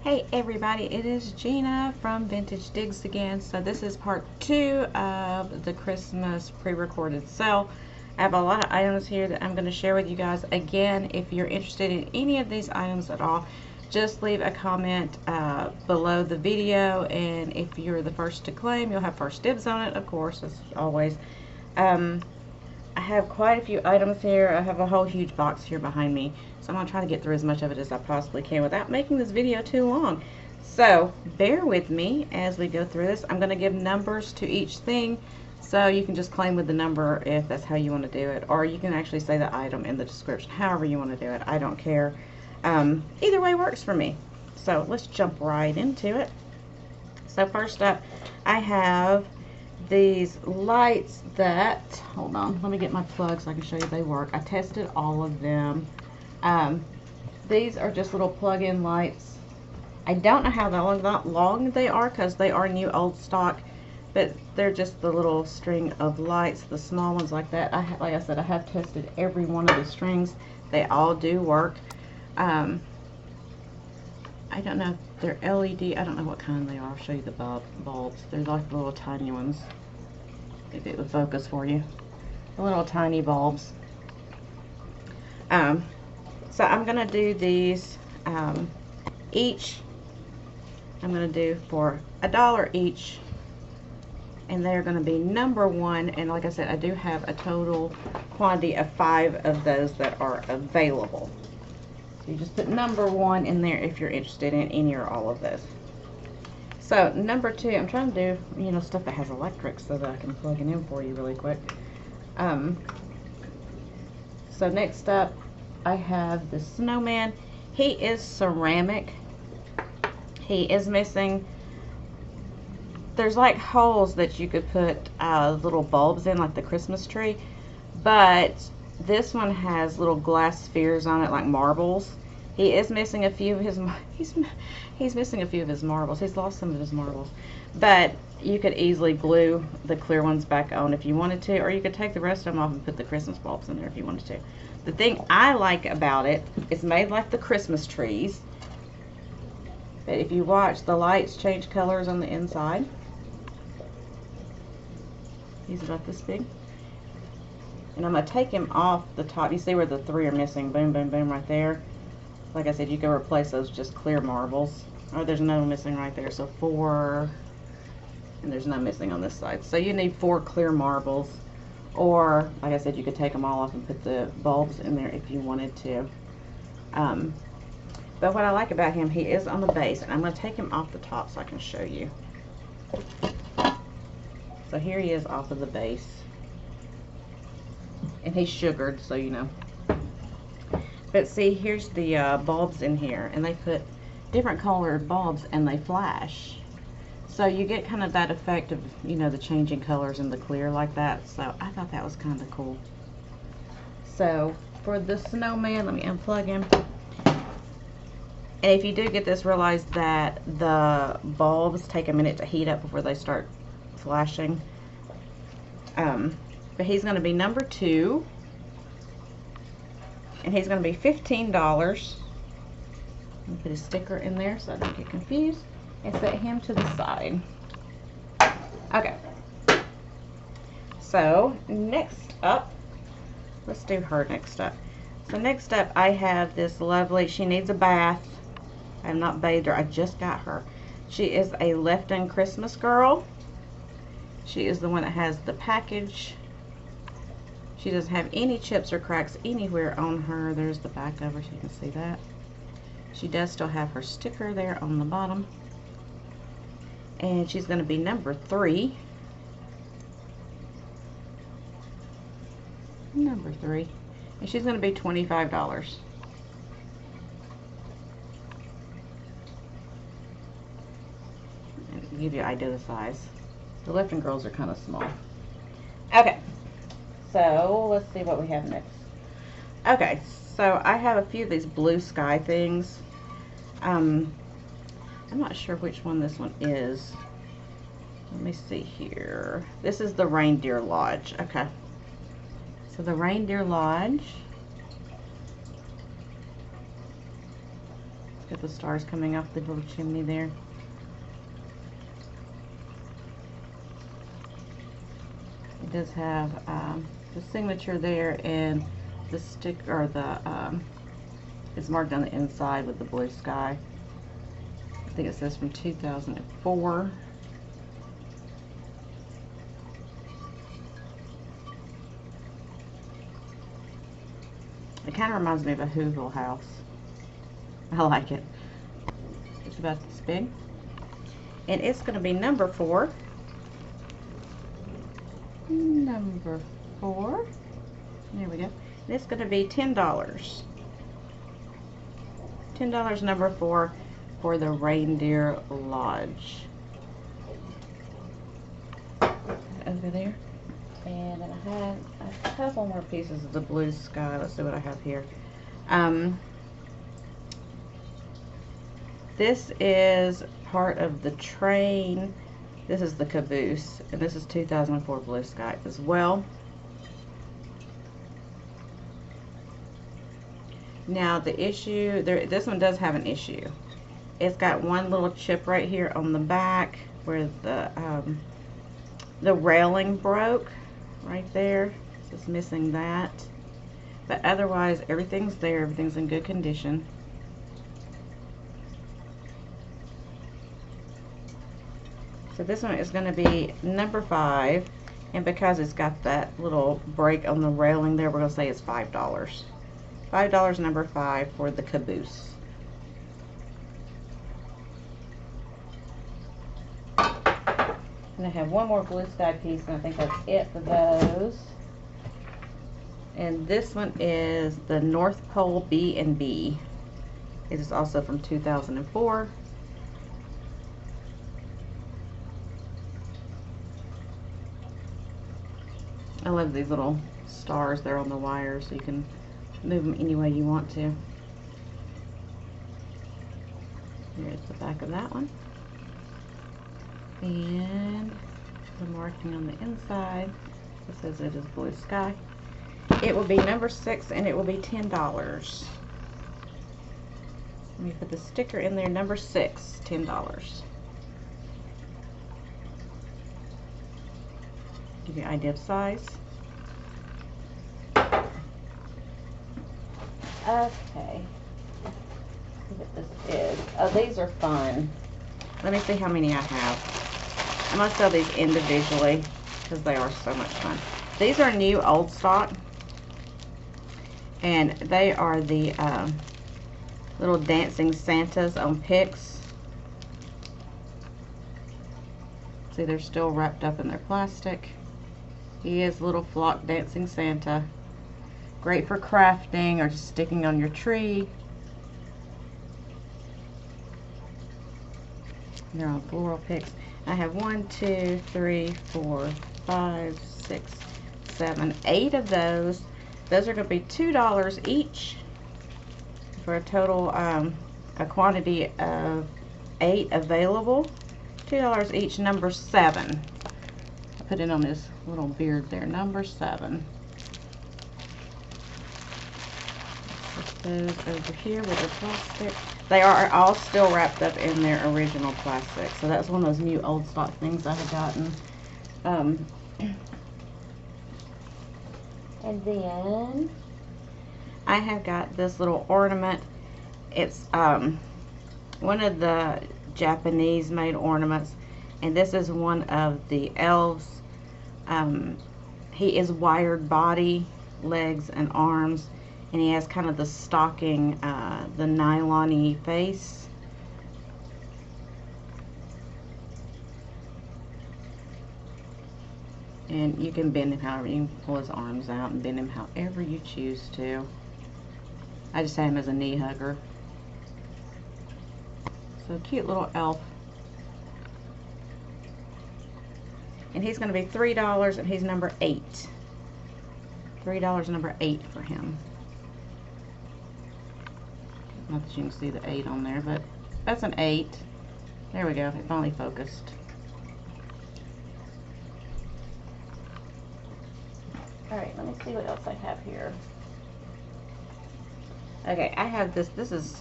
Hey everybody, it is Gina from Vintage Digs again. So this is part 2 of the Christmas pre-recorded sale. I have a lot of items here that I'm going to share with you guys. Again, if you're interested in any of these items at all, just leave a comment below the video, and if you're the first to claim, you'll have first dibs on it, of course, as always. I have quite a few items here. I have a whole huge box here behind me, so I'm going to try to get through as much of it as I possibly can without making this video too long. So bear with me as we go through this. I'm going to give numbers to each thing, so you can just claim with the number if that's how you want to do it, or you can actually say the item in the description, however you want to do it. I don't care. Either way works for me. So let's jump right into it. So first up, I have these lights that, hold on, let me get my plug so I can show you they work. I tested all of them. These are just little plug-in lights. I don't know how long they are because they are new old stock, but they're just the little string of lights, the small ones like that. Like I said, I have tested every one of the strings. They all do work. I don't know if they're LED. I don't know what kind they are. I'll show you the bulbs. They're like the little tiny ones. If it would focus for you. The little tiny bulbs. So I'm going to do these each. I'm going to do for $1 each. And they're going to be number 1. And like I said, I do have a total quantity of 5 of those that are available. You just put number 1 in there if you're interested in any or all of those. So number 2, I'm trying to do, stuff that has electric so that I can plug it in for you really quick. So next up, I have the snowman. He is ceramic. He is missing, there's like holes that you could put little bulbs in, like the Christmas tree, but this one has little glass spheres on it like marbles. He is missing a few of his he's missing a few of his marbles. He's lost some of his marbles. But you could easily glue the clear ones back on if you wanted to, or you could take the rest of them off and put the Christmas bulbs in there if you wanted to. The thing I like about it, it's made like the Christmas trees. But if you watch, the lights change colors on the inside. He's about this big. And I'm going to take him off the top. You see where the 3 are missing? Boom, boom, boom right there. Like I said, you can replace those with just clear marbles. Oh, there's no missing right there. So 4. And there's no missing on this side. So you need 4 clear marbles. Or, like I said, you could take them all off and put the bulbs in there if you wanted to. But what I like about him, he is on the base. And I'm going to take him off the top so I can show you. So here he is off of the base. And he's sugared, so you know. But see, here's the bulbs in here, and they put different colored bulbs and they flash. So you get kind of that effect of, the changing colors in the clear like that. So I thought that was kind of cool. So for the snowman, let me unplug him. And if you do get this, realize that the bulbs take a minute to heat up before they start flashing. But he's going to be number 2. And he's going to be $15. Let me put a sticker in there so I don't get confused. And set him to the side. Okay. So, next up, let's do her next up. So, next up, I have this lovely, she needs a bath. I have not bathed her. I just got her. She is a Lefton Christmas girl. She is the one that has the package. She doesn't have any chips or cracks anywhere on her. There's the back of her, so you can see that. She does still have her sticker there on the bottom. And she's going to be number 3. Number 3. And she's going to be $25. And to give you an idea of the size. The Lefton girls are kind of small. Okay. So, let's see what we have next. Okay, so I have a few of these blue sky things. I'm not sure which one this one is. Let me see here. This is the Reindeer Lodge. Okay. So the Reindeer Lodge Got the stars coming off the little chimney there. It does have the signature there, and the stick, or the it's marked on the inside with the blue sky. I think it says from 2004. It kind of reminds me of a Whoville house. I like it. It's about this big. And it's going to be number 4. Number 4. There we go. And it's going to be $10. $10, number 4, for the Reindeer Lodge. Over there. And then I have a couple more pieces of the blue sky. Let's see what I have here. This is part of the train. This is the caboose, and this is 2004 blue sky as well. Now the issue, this one does have an issue. It's got one little chip right here on the back where the railing broke right there. So it's missing that. But otherwise, everything's there. Everything's in good condition. So this one is going to be number 5. And because it's got that little break on the railing there, we're going to say it's $5. $5, number 5, for the caboose. And I have one more blue sky piece, and I think that's it for those. And this one is the North Pole B&B. It is also from 2004. I love these little stars there on the wire, so you can move them any way you want to. Here's the back of that one. And the marking on the inside, it says it is blue sky. It will be number 6, and it will be $10. Let me put the sticker in there, number 6, $10. Give you an idea of size. Okay. Let's see what this is. Oh, these are fun. Let me see how many I have. I'm going to sell these individually because they are so much fun. These are new old stock. And they are the little dancing Santas on picks. See, they're still wrapped up in their plastic. He is a little flock dancing Santa. Great for crafting or just sticking on your tree. They're on floral picks. I have 1, 2, 3, 4, 5, 6, 7, 8 of those. Those are going to be $2 each for a total, a quantity of 8 available. $2 each, number 7. I put it on his little beard there, number 7. Put those over here with the plastic. They are all still wrapped up in their original plastic. So that's one of those new old stock things I had gotten. And then I have got this little ornament. It's one of the Japanese made ornaments, and this is one of the elves. He is wired body, legs and arms, and he has kind of the stocking, the nylon-y face. And you can bend him however, you can pull his arms out and bend him however you choose to. I just have him as a knee hugger. So cute little elf. And he's going to be $3, and he's number 8. $3, number 8 for him. Not that you can see the 8 on there, but that's an 8. There we go. It finally focused. Alright, let me see what else I have here. Okay, I have this. This is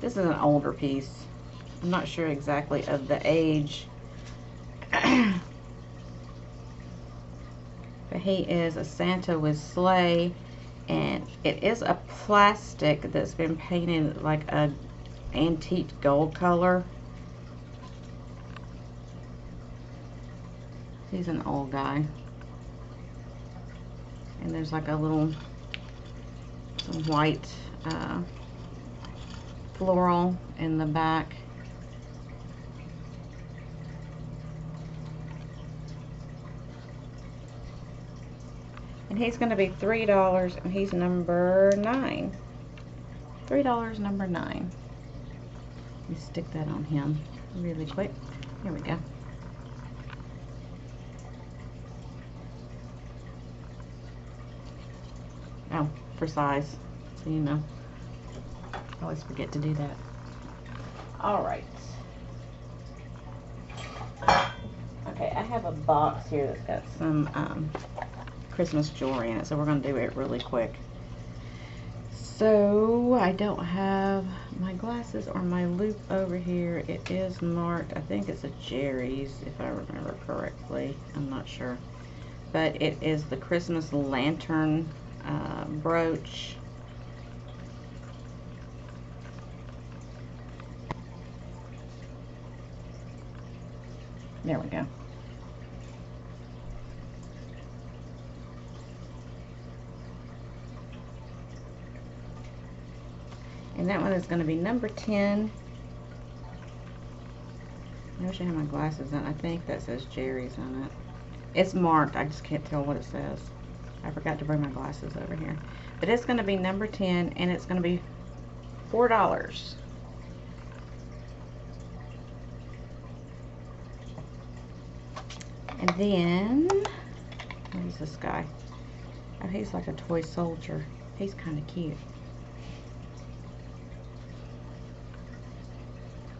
This is an older piece. I'm not sure exactly of the age. But he is a Santa with sleigh, and it is a plastic that's been painted like a antique gold color. He's an old guy. And there's like a little, some white floral in the back. And he's going to be $3, and he's number 9. $3, number 9. Let me stick that on him really quick. Here we go. Oh, for size, so you know. I always forget to do that. All right. Okay, I have a box here that's got some Christmas jewelry in it, so we're going to do it really quick. So I don't have my glasses or my loop over here. It is marked, I think it's a Jerry's if I remember correctly. I'm not sure, but it is the Christmas lantern brooch. There we go. And that one is going to be number 10. I wish I had my glasses on. I think that says Jerry's on it. It's marked. I just can't tell what it says. I forgot to bring my glasses over here. But it's going to be number 10, and it's going to be $4. And then, what is this guy? Oh, he's like a toy soldier. He's kind of cute.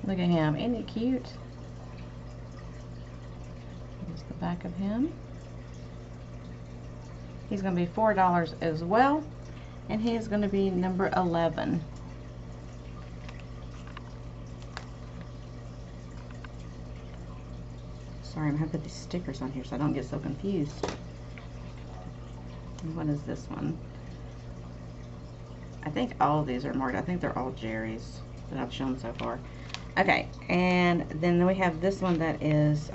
Look at him. Isn't he cute? Here's the back of him. He's going to be $4 as well. And he is going to be number 11. Sorry, I'm going to put these stickers on here so I don't get so confused. And what is this one? I think all of these are marked. I think they're all Jerry's that I've shown so far. Okay, and then we have this one that is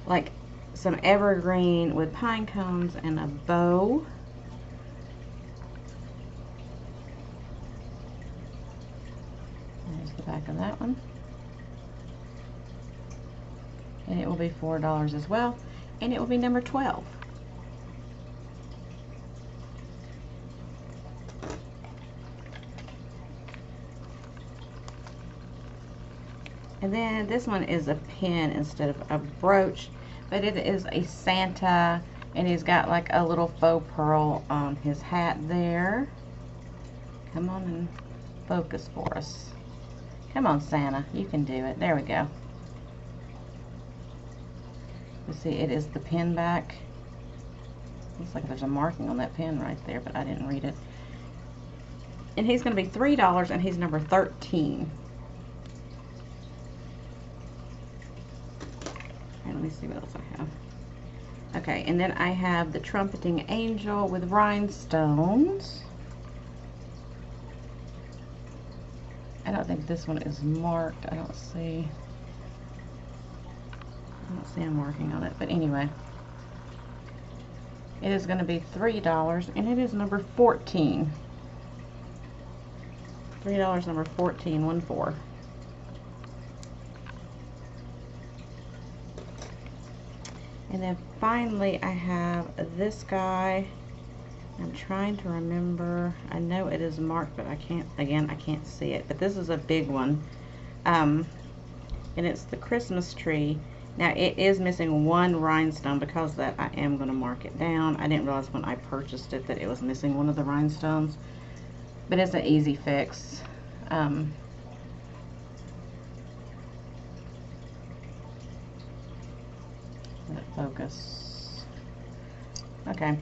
like some evergreen with pine cones and a bow. There's the back of that one. And it will be $4 as well, and it will be number 12. And then this one is a pin instead of a brooch, but it is a Santa, and he's got like a little faux pearl on his hat there. Come on and focus for us. Come on, Santa, you can do it. There we go. You see, it is the pin back. Looks like there's a marking on that pin right there, but I didn't read it. And he's going to be $3, and he's number 13. Let me see what else I have. Okay, and then I have the Trumpeting Angel with rhinestones. I don't think this one is marked. I don't see a marking on it, but anyway. It is going to be $3, and it is number 14. $3, number 14, 1-4. And then finally I have this guy. I'm trying to remember. I know it is marked, but I can't see it. But this is a big one. And it's the Christmas tree. Now it is missing one rhinestone. Because of that, I am going to mark it down. I didn't realize when I purchased it that it was missing one of the rhinestones. But it's an easy fix. Let it focus. Okay,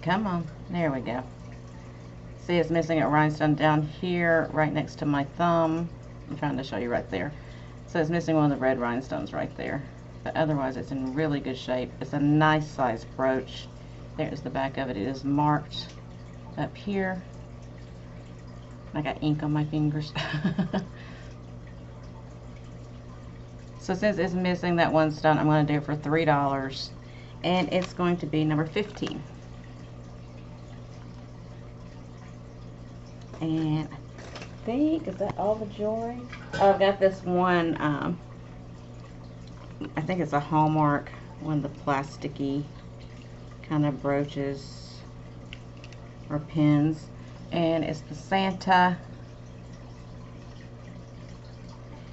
come on. There we go. see it's missing a rhinestone down here right next to my thumb. I'm trying to show you right there. So it's missing one of the red rhinestones right there. But otherwise it's in really good shape. It's a nice size brooch. There's the back of it. It is marked up here. I got ink on my fingers. So since it's missing that one stone, I'm going to do it for $3. And it's going to be number 15. And I think, is that all the jewelry? Oh, I've got this one, I think it's a Hallmark, one of the plasticky kind of brooches or pins. And it's the Santa.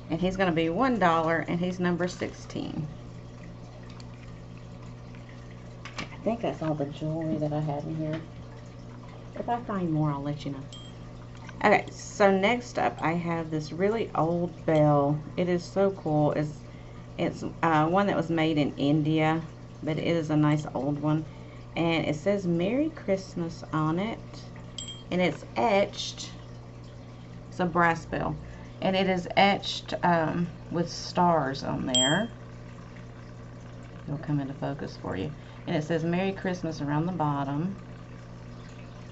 And he's going to be $1, and he's number 16. I think that's all the jewelry that I have in here. If I find more, I'll let you know. Okay, so next up I have this really old bell. It is so cool. It's one that was made in India, but it is a nice old one. And it says Merry Christmas on it. And it's etched. It's a brass bell. And it is etched with stars on there. It'll come into focus for you. And it says Merry Christmas around the bottom.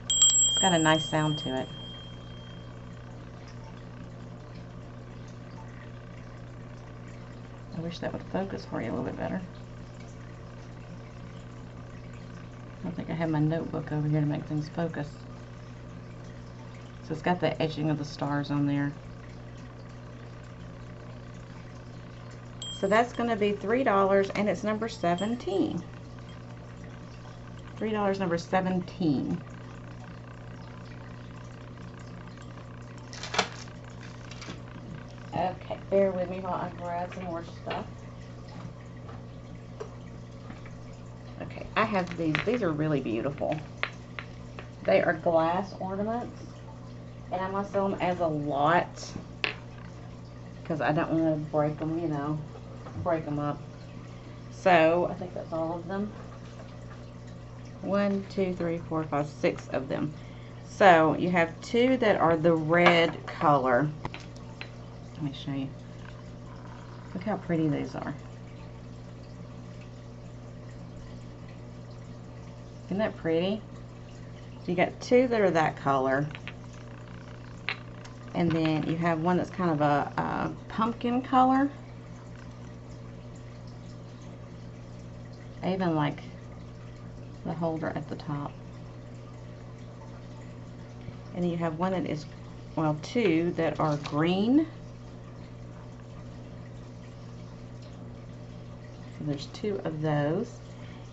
It's got a nice sound to it. I wish that would focus for you a little bit better. I don't think I have my notebook over here to make things focus. So it's got the etching of the stars on there. So that's going to be $3, and it's number 17. $3, number 17. Okay, bear with me while I grab some more stuff. Okay, I have these. These are really beautiful. They are glass ornaments, and I'm going to sell them as a lot because I don't want to break them, you know, break them up. So, I think that's all of them. 1, 2, 3, 4, 5, 6 of them. So, you have 2 that are the red color. Let me show you. Look how pretty these are. Isn't that pretty? So you got 2 that are that color. And then you have one that's kind of a pumpkin color. I even like the holder at the top. And then you have one that is, well, 2 that are green. So there's 2 of those.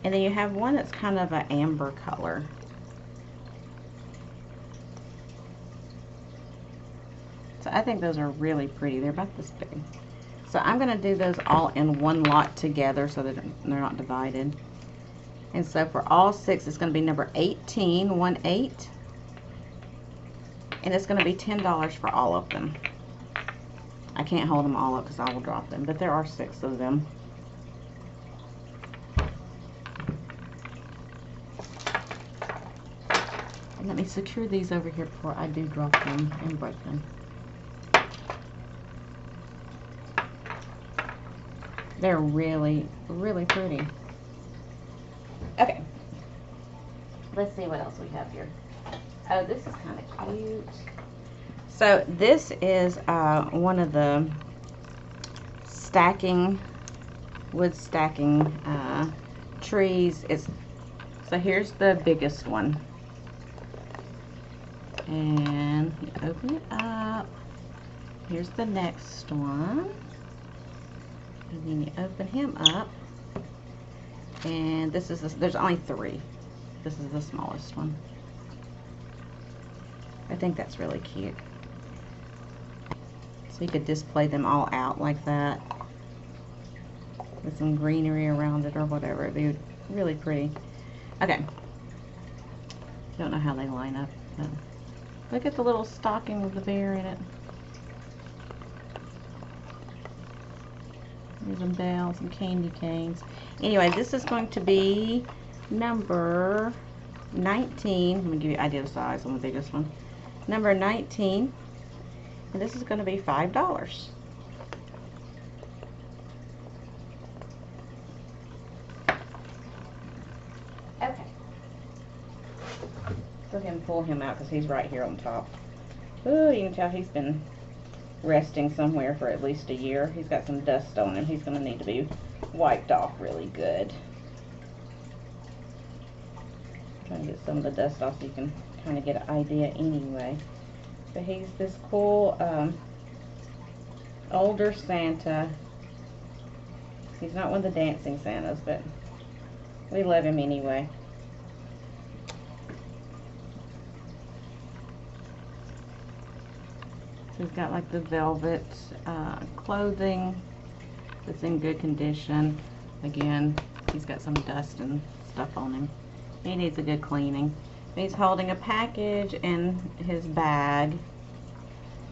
And then you have one that's kind of an amber color. So I think those are really pretty. They're about this big. So I'm going to do those all in one lot together so that they're not divided. And so for all 6, it's going to be number 18, 1-8. And it's going to be $10 for all of them. I can't hold them all up because I will drop them, but there are 6 of them. And let me secure these over here before I do drop them and break them. They're really, really pretty. Okay. Let's see what else we have here. Oh, this is kind of cute. So this is one of the wood stacking trees. So here's the biggest one. And you open it up. Here's the next one. And then you open him up. And this is there's only 3. This is the smallest one. I think that's really cute. So you could display them all out like that with some greenery around it or whatever. It'd be really pretty. Okay. Don't know how they line up, but look at the little stocking with the bear in it. There's some bells and candy canes. Anyway, this is going to be number 19. Let me give you an idea of size on the biggest one. Number 19. And this is going to be $5. Okay. Go ahead and pull him out because he's right here on top. Ooh, you can tell he's been resting somewhere for at least a year. He's got some dust on him. He's going to need to be wiped off really good. I'm trying to get some of the dust off so you can kind of get an idea anyway. But he's this cool older Santa. He's not one of the dancing Santas, but we love him anyway. He's got like the velvet clothing that's in good condition. Again, he's got some dust and stuff on him. He needs a good cleaning. He's holding a package in his bag.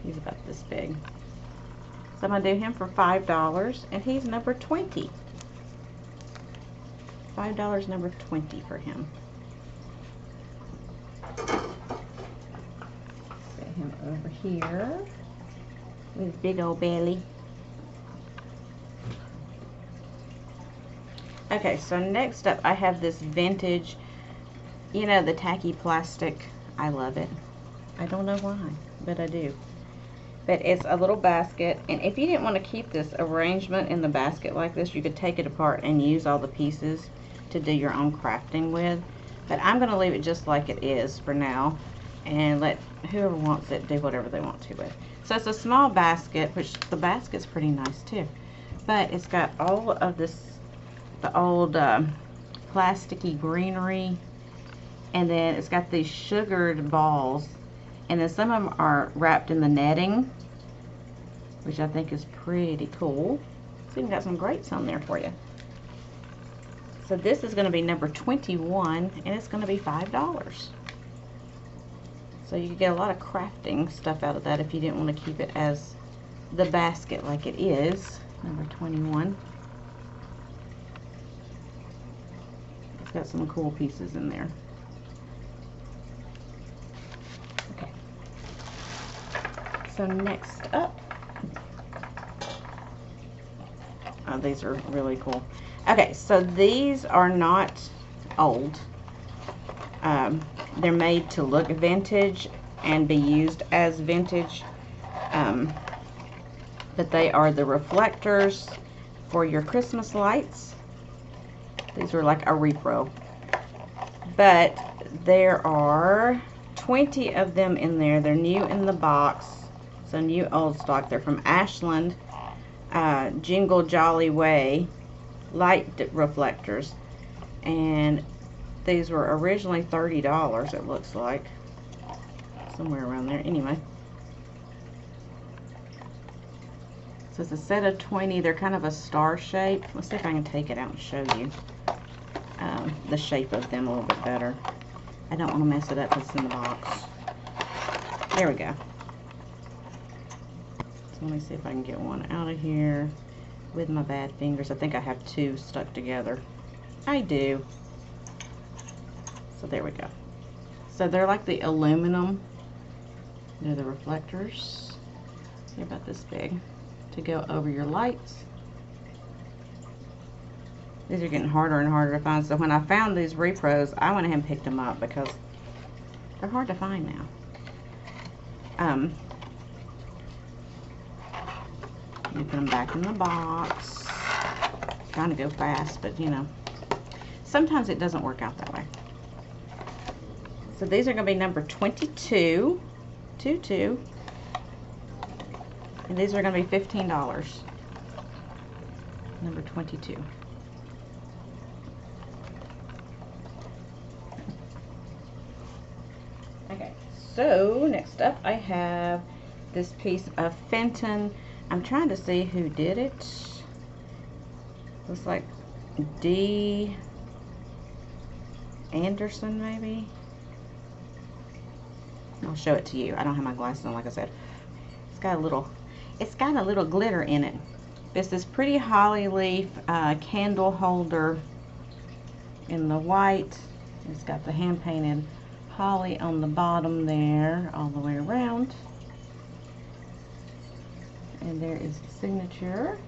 He's about this big. So I'm going to do him for $5, and he's number 20. $5, number 20 for him. Set him over here with his big old belly. Okay, so next up I have this vintage, you know, the tacky plastic. I love it. I don't know why, but I do. But it's a little basket, and if you didn't want to keep this arrangement in the basket like this, you could take it apart and use all the pieces to do your own crafting with. But I'm going to leave it just like it is for now, and let whoever wants it do whatever they want to with. So it's a small basket, which the basket's pretty nice too. But it's got all of this, the old plasticky greenery, and then it's got these sugared balls, and then some of them are wrapped in the netting, which I think is pretty cool. It's even got some grapes on there for you. So this is going to be number 21, and it's going to be $5. So you can get a lot of crafting stuff out of that if you didn't want to keep it as the basket like it is. Number 21. It's got some cool pieces in there. Okay. So next up, oh, these are really cool. Okay, so these are not old. They're made to look vintage and be used as vintage. But they are the reflectors for your Christmas lights. These are like a repro. But there are 20 of them in there. They're new in the box. So new old stock. They're from Ashland Jingle Jolly Way light reflectors. And these were originally $30, it looks like. Somewhere around there. Anyway. So it's a set of 20. They're kind of a star shape. Let's see if I can take it out and show you the shape of them a little bit better. I don't want to mess it up because it's in the box. There we go. So let me see if I can get one out of here with my bad fingers. I think I have two stuck together. I do. So there we go. So they're like the aluminum. They're the reflectors. They're about this big to go over your lights. These are getting harder and harder to find. So when I found these repros, I went ahead and picked them up because they're hard to find now. You put them back in the box. Trying to go fast, but you know, sometimes it doesn't work out that way. So these are going to be number 22. And these are going to be $15. Number 22. Okay, so next up I have this piece of Fenton. I'm trying to see who did it. Looks like D. Anderson, maybe. I'll show it to you. I don't have my glasses on, like I said. It's got a little glitter in it. It's this pretty holly leaf candle holder in the white. It's got the hand painted holly on the bottom there all the way around. And there is the signature.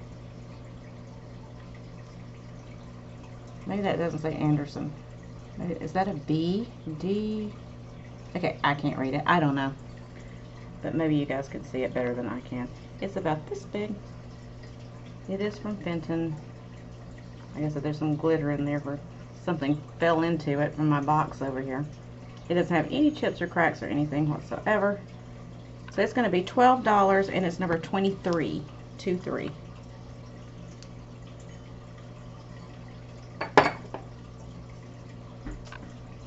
Maybe that doesn't say Anderson. Maybe, is that a B? D? Okay, I can't read it. I don't know. But maybe you guys can see it better than I can. It's about this big. It is from Fenton. I guess that there's some glitter in there where something fell into it from my box over here. It doesn't have any chips or cracks or anything whatsoever. So it's going to be $12 and it's number 2323.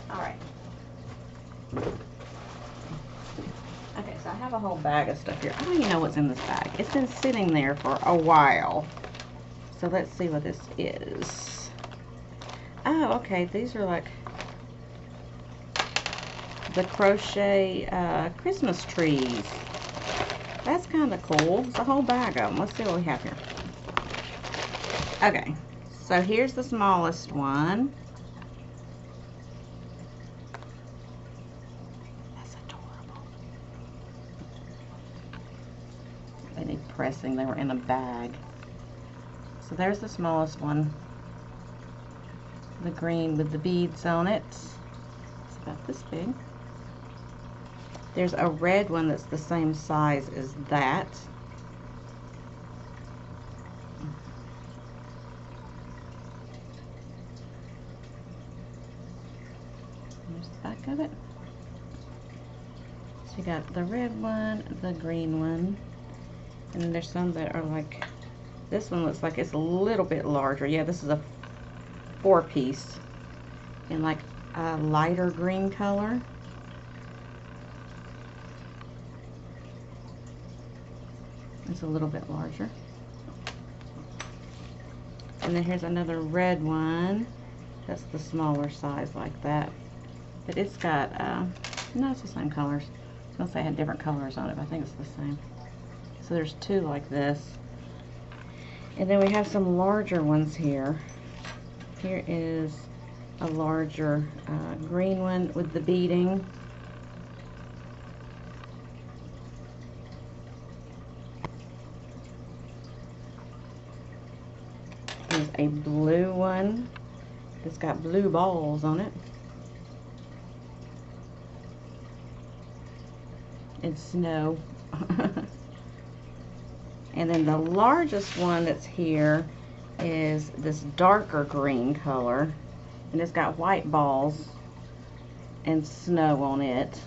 Alright. Okay, so I have a whole bag of stuff here. I don't even know what's in this bag. It's been sitting there for a while. So let's see what this is. Oh, okay. These are like the crochet Christmas trees. That's kind of cool. It's a whole bag of them. Let's see what we have here. Okay, so here's the smallest one. That's adorable. They need pressing. They were in a bag. So there's the smallest one. The green with the beads on it. It's about this big. There's a red one that's the same size as that. There's the back of it. So you got the red one, the green one, and then there's some that are like, this one looks like it's a little bit larger. Yeah, this is a 4-piece in like a lighter green color. It's a little bit larger. And then here's another red one. That's the smaller size like that. But it's got, no, it's the same colors. I was going to say it had different colors on it, but I think it's the same. So there's 2 like this. And then we have some larger ones here. Here is a larger green one with the beading. There's a blue one. It's got blue balls on it. It's snow. And then the largest one that's here is this darker green color. And it's got white balls and snow on it.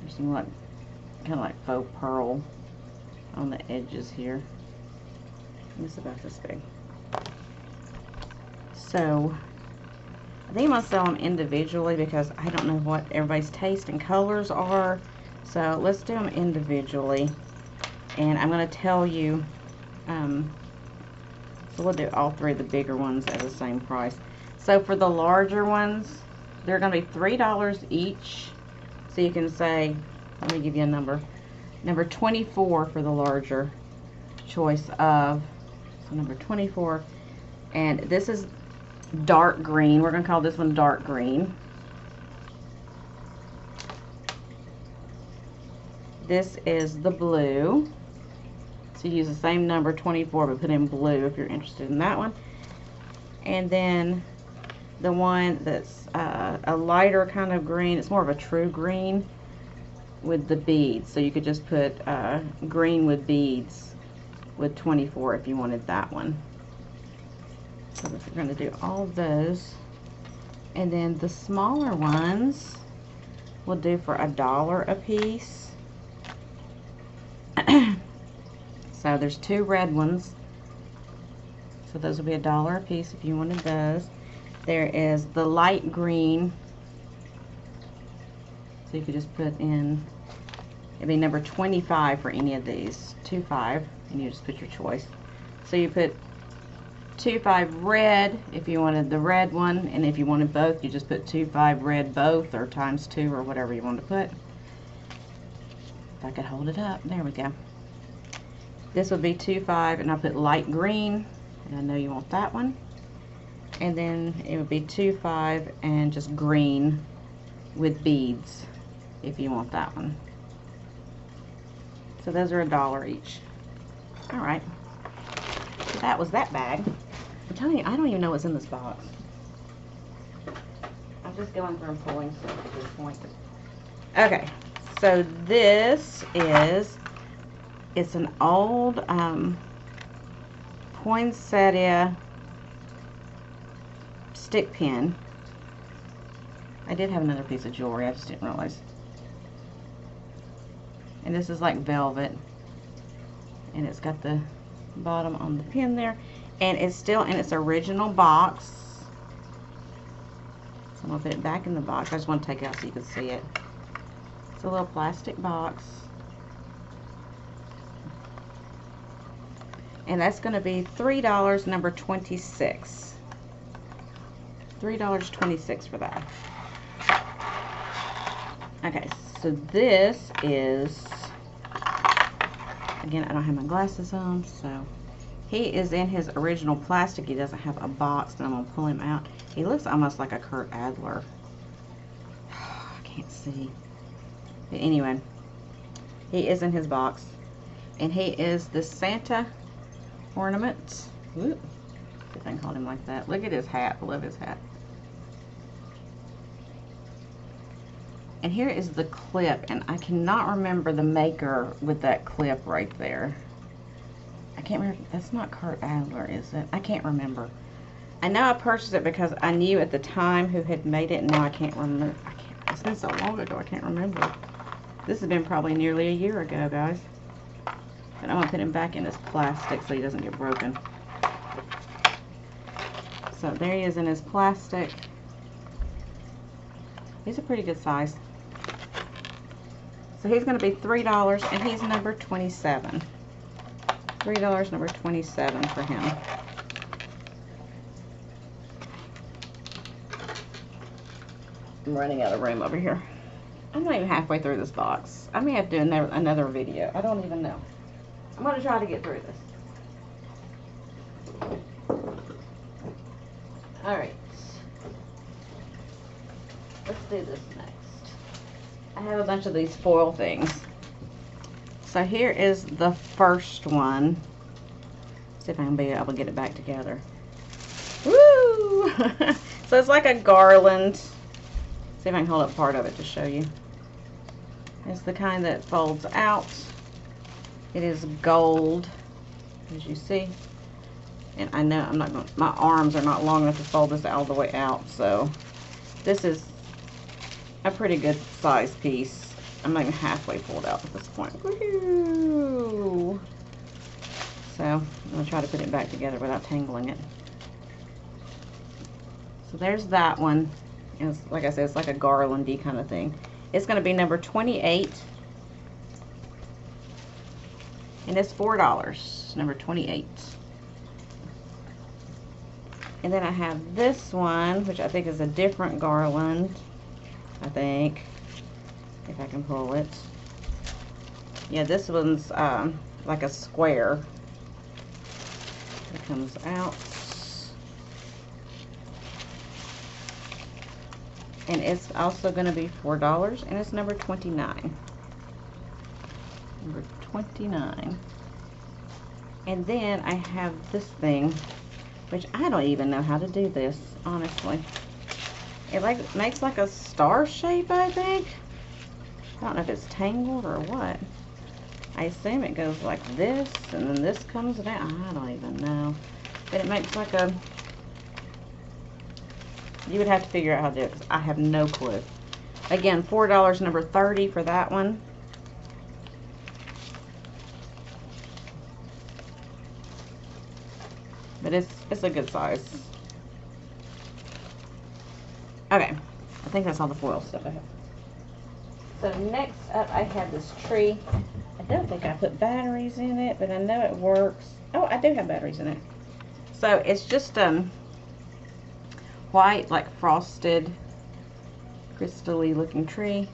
There's some like, kind of like faux pearl on the edges here. And it's about this big. So I think I'm going to sell them individually because I don't know what everybody's taste and colors are. So let's do them individually. And I'm going to tell you, so we'll do all 3 of the bigger ones at the same price. So for the larger ones, they're going to be $3 each. So you can say, let me give you a number. Number 24 for the larger choice of, so number 24. And this is dark green. We're going to call this one dark green. This is the blue. So you use the same number, 24, but put in blue if you're interested in that one. And then the one that's a lighter kind of green, it's more of a true green with the beads. So you could just put green with beads with 24 if you wanted that one. So we're going to do all of those. And then the smaller ones we'll do for $1 a piece. So there's 2 red ones. So those will be $1 a piece if you wanted those. There is the light green. So you could just put in, it'd be number 25 for any of these. 25, and you just put your choice. So you put 25 red if you wanted the red one, and if you wanted both, you just put 25 red both, or times 2, or whatever you want to put. If I could hold it up, there we go. This would be 25, and I put light green, and I know you want that one. And then it would be 2, 5, and just green with beads if you want that one. So those are $1 each. Alright. So that was that bag. I'm telling you, I don't even know what's in this box. I'm just going through and pulling stuff at this point. Okay. So this is, it's an old poinsettia stick pin. I did have another piece of jewelry, I just didn't realize. And this is like velvet. And it's got the bottom on the pin there. And it's still in its original box. So I'm going to put it back in the box. I just want to take it out so you can see it. It's a little plastic box. And that's going to be $3, number 26. $3.26 for that. Okay, so this is, again, I don't have my glasses on, so he is in his original plastic. He doesn't have a box, and I'm going to pull him out. He looks almost like a Kurt Adler. I can't see. But anyway, he is in his box, and he is the Santa ornament. Whoop. If I can call him like that. Look at his hat. I love his hat. And here is the clip, and I cannot remember the maker with that clip right there. I can't remember. That's not Kurt Adler, is it? I can't remember. I know I purchased it because I knew at the time who had made it, and now I can't remember. It's been so long ago, I can't remember. This has been probably nearly a year ago, guys. But I'm going to put him back in his plastic so he doesn't get broken. So there he is in his plastic. He's a pretty good size. So he's going to be $3, and he's number 27. $3, number 27 for him. I'm running out of room over here. I'm not even halfway through this box. I may have to do another video. I don't even know. I'm going to try to get through this. Alright. Let's do this next. I have a bunch of these foil things. So here is the first one. See if I can be able to get it back together. Woo! So it's like a garland. See if I can hold up part of it to show you. It's the kind that folds out. It is gold, as you see. And I know I'm not going to, my arms are not long enough to fold this all the way out. So this is a pretty good size piece. I'm not even halfway pulled out at this point. Woohoo! So I'm going to try to put it back together without tangling it. So there's that one. And it's, like I said, it's like a garlandy kind of thing. It's going to be number 28. And it's $4. Number 28. And then I have this one, which I think is a different garland. I think. If I can pull it. Yeah, this one's like a square. It comes out. And it's also going to be $4, and it's number 29. Number 29. And then I have this thing, which I don't even know how to do this, honestly. It makes like a star shape, I think. I don't know if it's tangled or what. I assume it goes like this, and then this comes down. I don't even know. But it makes like a... You would have to figure out how to do it, because I have no clue. Again, $4, number 30 for that one. But it's a good size. Okay, I think that's all the foil stuff I have. So next up, I have this tree. I don't think I put batteries in it, but I know it works. Oh, I do have batteries in it. So it's just white, like frosted, crystal-y looking tree.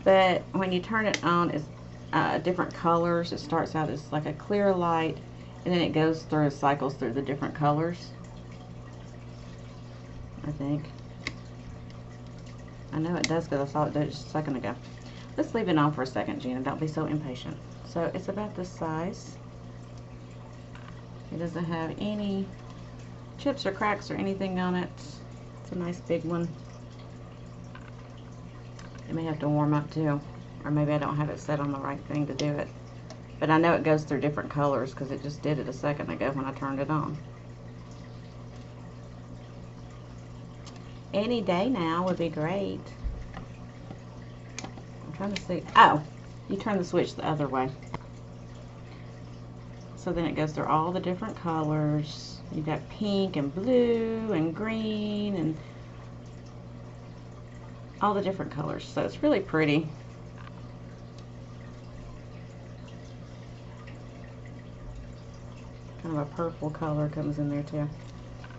But when you turn it on, it's different colors. It starts out as like a clear light, and then it goes through, cycles through the different colors. I think. I know it does because I saw it do it just a second ago. Let's leave it on for a second, Gina. Don't be so impatient. So it's about this size. It doesn't have any chips or cracks or anything on it. It's a nice big one. It may have to warm up too, or maybe I don't have it set on the right thing to do it. But I know it goes through different colors because it just did it a second ago when I turned it on. Any day now would be great. I'm trying to see. Oh, you turn the switch the other way. So then it goes through all the different colors. You've got pink and blue and green and all the different colors. So it's really pretty. Kind of a purple color comes in there too.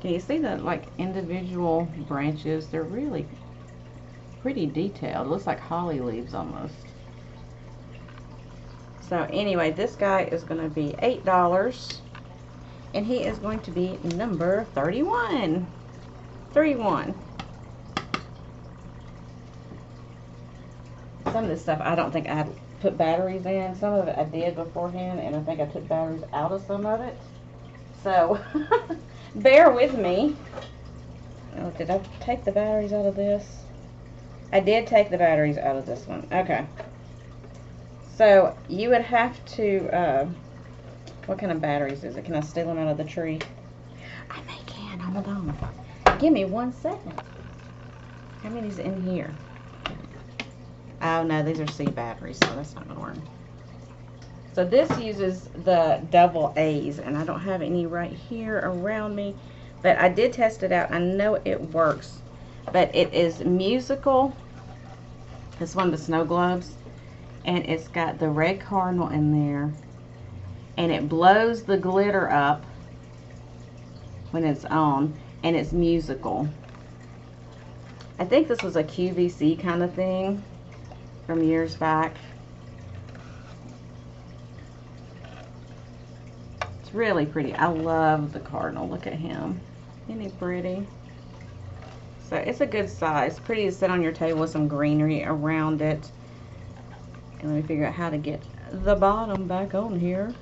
Can you see the like individual branches? They're really pretty detailed. It looks like holly leaves almost. So anyway, this guy is going to be $8, and he is going to be number 31. 31. Some of this stuff I don't think I had put batteries in. Some of it I did beforehand, and I think I took batteries out of some of it. So bear with me. Oh, did I take the batteries out of this? I did take the batteries out of this one. Okay. So you would have to, what kind of batteries is it? Can I steal them out of the tree? I may can. Hold on. Give me 1 second. How many's in here? Oh no, these are C batteries, so that's not going to work. So this uses the double A's, and I don't have any right here around me, but I did test it out. I know it works, but it is musical. It's one of the snow globes, and it's got the red cardinal in there, and it blows the glitter up when it's on, and it's musical. I think this was a QVC kind of thing from years back. It's really pretty. I love the cardinal. Look at him. Isn't he pretty? So it's a good size. Pretty to sit on your table with some greenery around it. And let me figure out how to get the bottom back on here.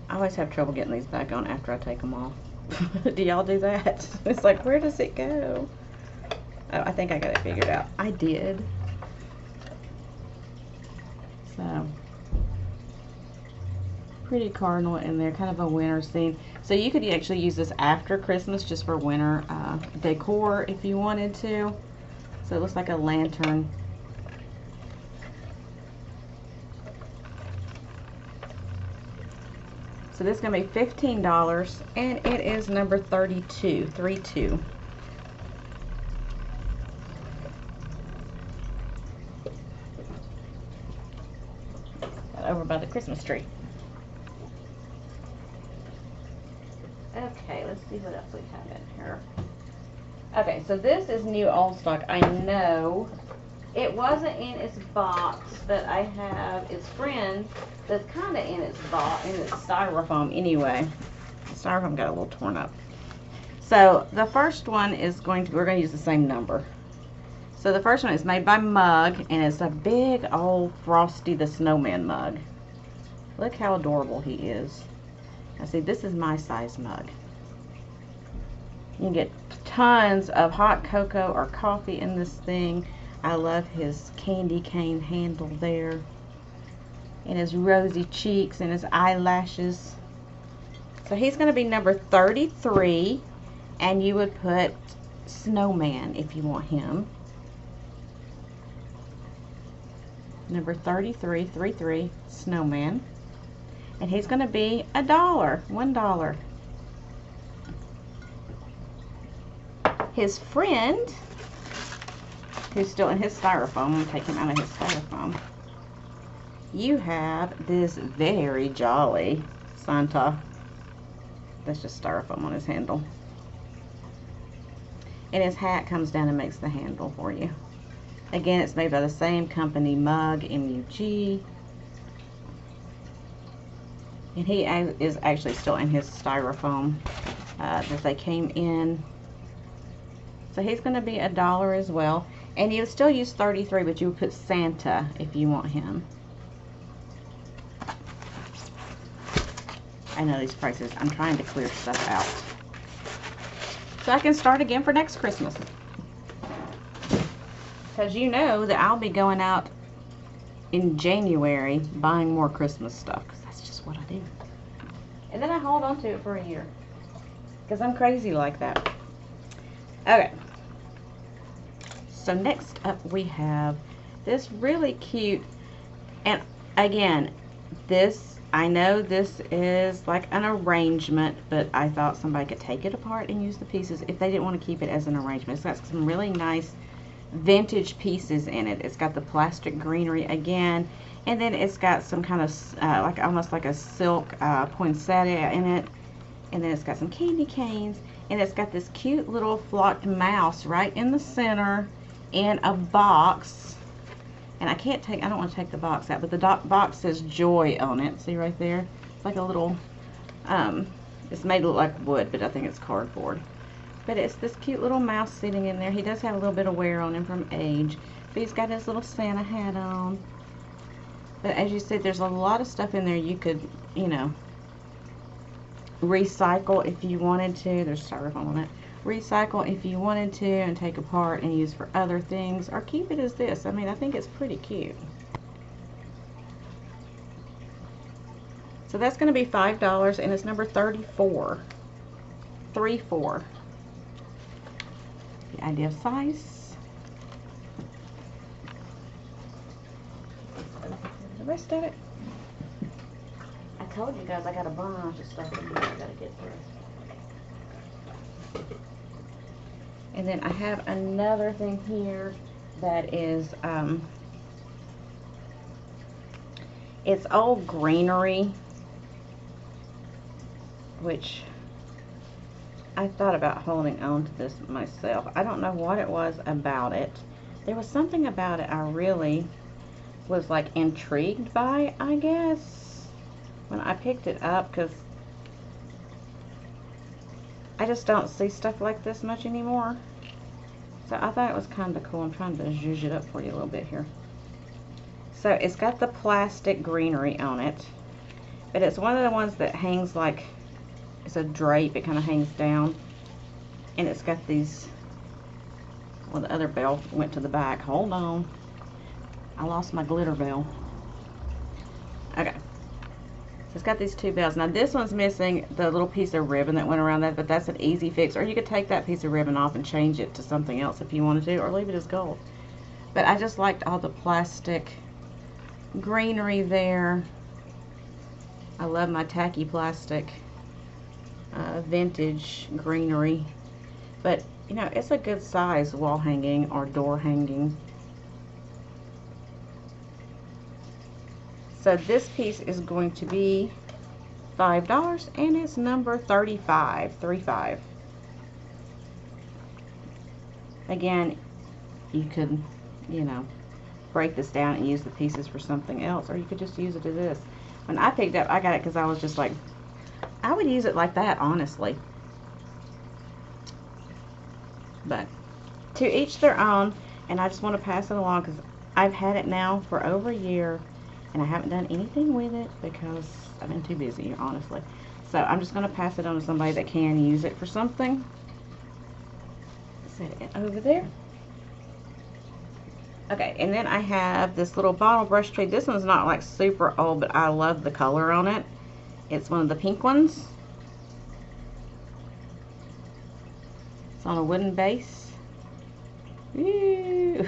I always have trouble getting these back on after I take them off. Do y'all do that? It's like, where does it go? Oh, I think I got it figured out. I did. So, pretty cardinal in there, kind of a winter scene. So you could actually use this after Christmas just for winter decor if you wanted to. So it looks like a lantern. So this is going to be $15, and it is number 32, 32. Over by the Christmas tree. Okay, let's see what else we have in here. Okay, so this is new old stock. I know it wasn't in its box, but I have its friend that's kind of in its box, in its styrofoam anyway. The styrofoam got a little torn up. So the first one is we're going to use the same number. So the first one is made by Mug, and it's a big old Frosty the Snowman mug. Look how adorable he is. Now see, this is my size mug. You can get tons of hot cocoa or coffee in this thing. I love his candy cane handle there, and his rosy cheeks and his eyelashes. So he's going to be number 33, and you would put Snowman if you want him. Number 33, 33, Snowman. And he's going to be $1, $1. His friend, who's still in his styrofoam, I'm going to take him out of his styrofoam. You have this very jolly Santa. That's just styrofoam on his handle. And his hat comes down and makes the handle for you. Again, it's made by the same company, Mug, M-U-G. And he is actually still in his styrofoam. that they came in. So he's going to be $1 as well. And you would still use 33, but you would put Santa if you want him. I know these prices. I'm trying to clear stuff out, so I can start again for next Christmas. Because you know that I'll be going out in January buying more Christmas stuff. Because that's just what I do. And then I hold on to it for a year. Because I'm crazy like that. Okay. So next up we have this really cute, and again, this, I know this is like an arrangement, but I thought somebody could take it apart and use the pieces if they didn't want to keep it as an arrangement. It's got some really nice vintage pieces in it. It's got the plastic greenery again, and then it's got some kind of like almost like a silk poinsettia in it, and then it's got some candy canes, and it's got this cute little flocked mouse right in the center in a box. And I don't want to take the box out, but the box says joy on it. See right there? It's like a little, it's made to look like wood, but I think it's cardboard. But it's this cute little mouse sitting in there. He does have a little bit of wear on him from age, but he's got his little Santa hat on. But as you see, there's a lot of stuff in there you could, you know, recycle if you wanted to. There's styrofoam on it. Recycle if you wanted to and take apart and use for other things, or keep it as this. I mean, I think it's pretty cute. So that's going to be $5, and it's number 34. 34. The idea of size. The rest of it. I told you guys I got a bunch of stuff in here I got to get through. And then I have another thing here that is, it's all greenery, which I thought about holding on to this myself. I don't know what it was about it. There was something about it I really was like intrigued by, I guess, when I picked it up, because I just don't see stuff like this much anymore. So I thought it was kind of cool. I'm trying to zhuzh it up for you a little bit here. So it's got the plastic greenery on it, but it's one of the ones that hangs like, it's a drape. It kind of hangs down, and it's got these, well, the other bell went to the back. Hold on. I lost my glitter bell. Okay. So it's got these two bells. Now this one's missing the little piece of ribbon that went around that, but that's an easy fix. Or you could take that piece of ribbon off and change it to something else if you wanted to, or leave it as gold. But I just liked all the plastic greenery there. I love my tacky plastic vintage greenery. But, you know, it's a good size wall hanging or door hanging. So this piece is going to be $5, and it's number 35. Again, you could, you know, break this down and use the pieces for something else, or you could just use it as this. When I picked up, I got it because I was just like, I would use it like that, honestly. But to each their own, and I just want to pass it along because I've had it now for over a year. And I haven't done anything with it because I've been too busy, honestly. So I'm just going to pass it on to somebody that can use it for something. Set it over there. Okay, and then I have this little bottle brush tree. This one's not like super old, but I love the color on it. It's one of the pink ones. It's on a wooden base. Ooh.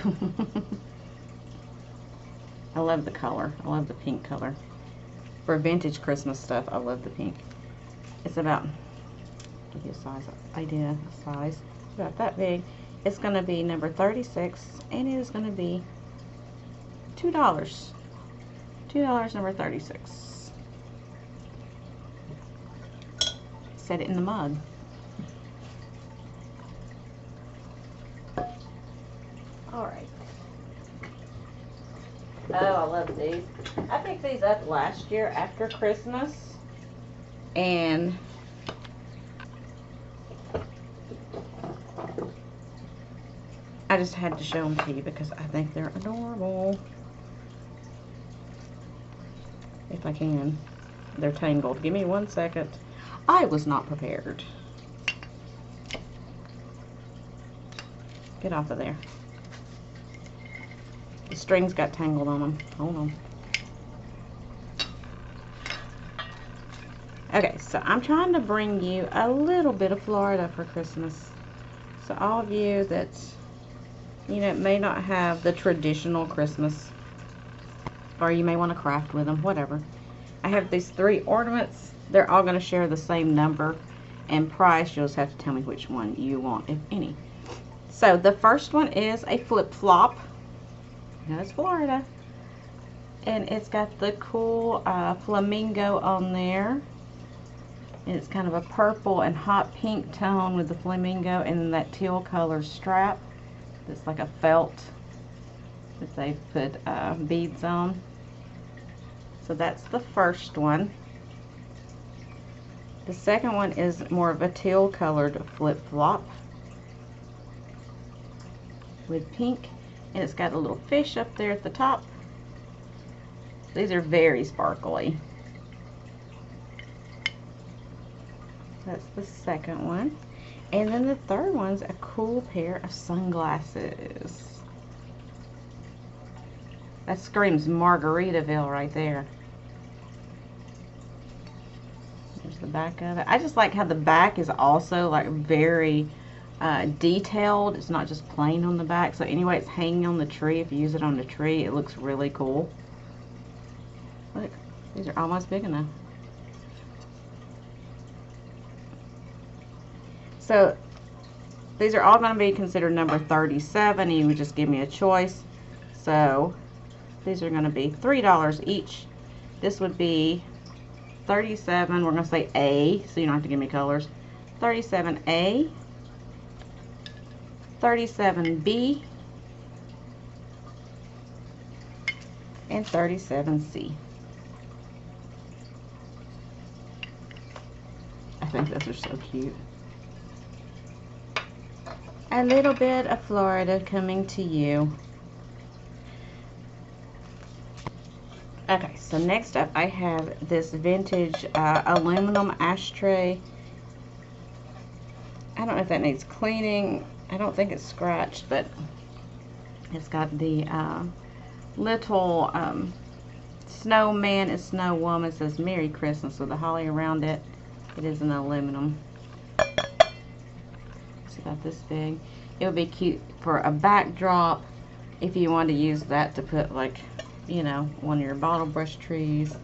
I love the color. I love the pink color. For vintage Christmas stuff, I love the pink. It's about, give you a size idea, a size. It's about that big. It's going to be number 36, and it is going to be $2. $2, number 36. Set it in the mug. Alright. Oh, I love these. I picked these up last year after Christmas, and I just had to show them to you because I think they're adorable. If I can. They're tangled. Give me 1 second. I was not prepared. Get off of there. The strings got tangled on them. Hold on. Okay, so I'm trying to bring you a little bit of Florida for Christmas. So all of you that, you know, may not have the traditional Christmas, or you may want to craft with them, whatever. I have these 3 ornaments. They're all going to share the same number and price. You'll just have to tell me which one you want, if any. So the first one is a flip-flop. That's Florida. And it's got the cool flamingo on there. And it's kind of a purple and hot pink tone with the flamingo and that teal color strap. It's like a felt that they put beads on. So that's the first one. The second one is more of a teal colored flip-flop with pink, and it's got a little fish up there at the top. These are very sparkly. That's the second one. And then the third one's a cool pair of sunglasses. That screams Margaritaville right there. There's the back of it. I just like how the back is also like very detailed. It's not just plain on the back. So anyway, it's hanging on the tree. If you use it on the tree, it looks really cool. Look, these are almost big enough. So these are all going to be considered number 37. You would just give me a choice. So these are going to be $3 each. This would be 37. We're going to say A, so you don't have to give me colors. 37A, 37B, and 37C. I think those are so cute. A little bit of Florida coming to you. Okay, so next up I have this vintage aluminum ashtray. I don't know if that needs cleaning. I don't think it's scratched, but it's got the little snowman and snow woman. It says Merry Christmas with the holly around it. It is an aluminum. It's about this big. It would be cute for a backdrop if you wanted to use that to put, like, you know, one of your bottle brush trees.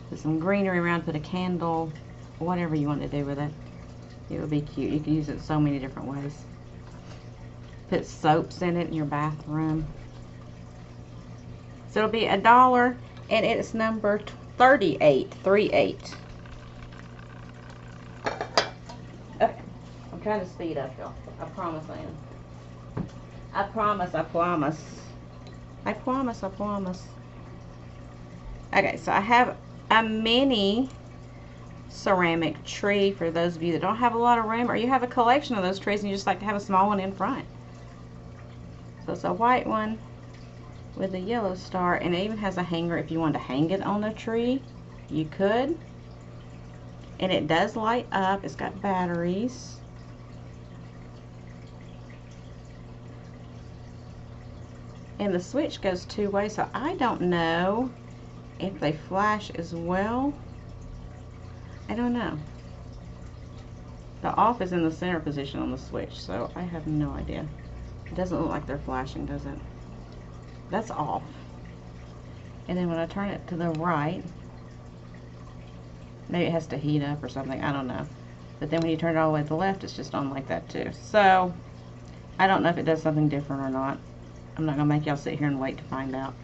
Put some greenery around, put a candle, whatever you want to do with it. It would be cute. You can use it so many different ways. Put soaps in it in your bathroom. So it'll be $1, and it's number 38. 38. Okay, I'm trying to speed up, y'all. I promise I am. I promise, I promise. I promise, I promise. Okay, so I have a mini ceramic tree for those of you that don't have a lot of room, or you have a collection of those trees and you just like to have a small one in front. So it's a white one with a yellow star, and it even has a hanger if you want to hang it on a tree. You could. And it does light up. It's got batteries. And the switch goes 2 ways, so I don't know if they flash as well. I don't know. The off is in the center position on the switch, so I have no idea. It doesn't look like they're flashing, does it? That's off. And then when I turn it to the right, maybe it has to heat up or something, I don't know. But then when you turn it all the way to the left, it's just on like that too. So I don't know if it does something different or not. I'm not gonna make y'all sit here and wait to find out.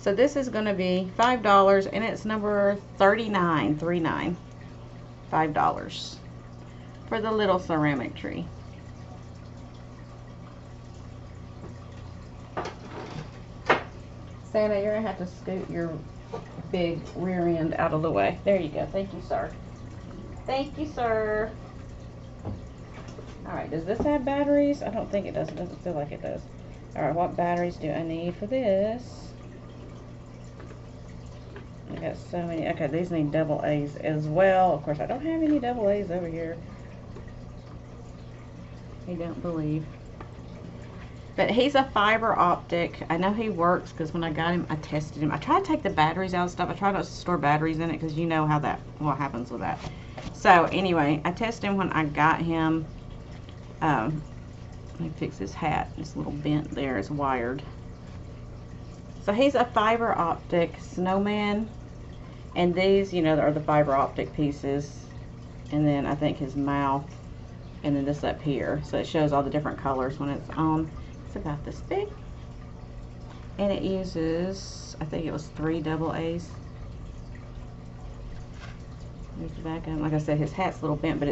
So this is gonna be $5, and it's number 39, 39. $5 for the little ceramic tree. Santa, you're gonna have to scoot your big rear end out of the way. There you go. Thank you, sir. Thank you, sir. All Alright, does this have batteries? I don't think it does. It doesn't feel like it does. Alright, what batteries do I need for this? I got so many. Okay, these need double A's as well. Of course, I don't have any double A's over here. I don't believe. But he's a fiber optic. I know he works because when I got him, I tested him. I try to take the batteries out of stuff. I try not to store batteries in it because you know how what happens with that. So anyway, I tested him when I got him. Let me fix his hat. This little bent there is wired. So he's a fiber optic snowman. And these, you know, are the fiber optic pieces. And then I think his mouth. And then this up here. So it shows all the different colors when it's on. It's about this big. And it uses, I think it was 3 double A's. Here's the back of him. Like I said, his hat's a little bent, but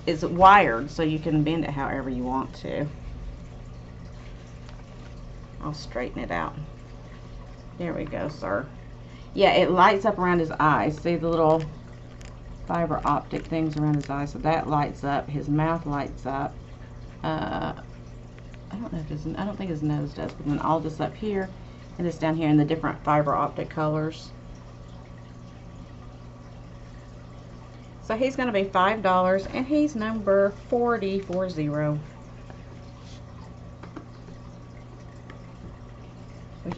it's wired, so you can bend it however you want to. I'll straighten it out. There we go, sir. Yeah, it lights up around his eyes. See the little fiber optic things around his eyes? So that lights up. His mouth lights up. I don't know if I don't think his nose does, but then all this up here and this down here in the different fiber optic colors. So he's going to be $5, and he's number 40. Which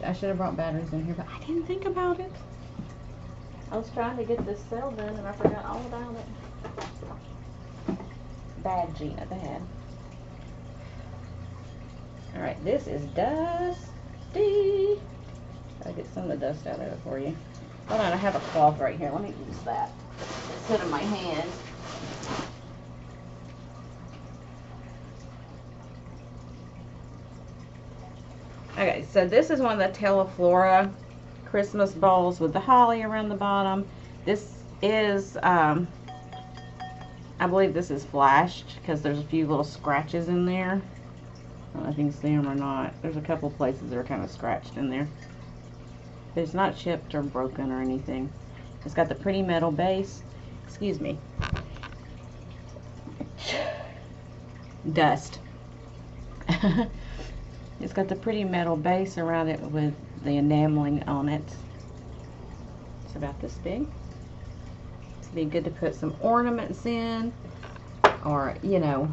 I should have brought batteries in here, but I didn't think about it. I was trying to get this sale done, and I forgot all about it. Bad, Gina, bad. Alright, this is dusty. I'll get some of the dust out of it for you. Hold on, I have a cloth right here. Let me use that instead of my hand. Okay, so this is one of the Teleflora Christmas bowls with the holly around the bottom. This is, I believe this is flashed because there's a few little scratches in there. I don't know if you can see them or not. There's a couple places that are kind of scratched in there. But it's not chipped or broken or anything. It's got the pretty metal base. Excuse me. Dust. It's got the pretty metal base around it with the enameling on it. It's about this big. It'd be good to put some ornaments in, or, you know,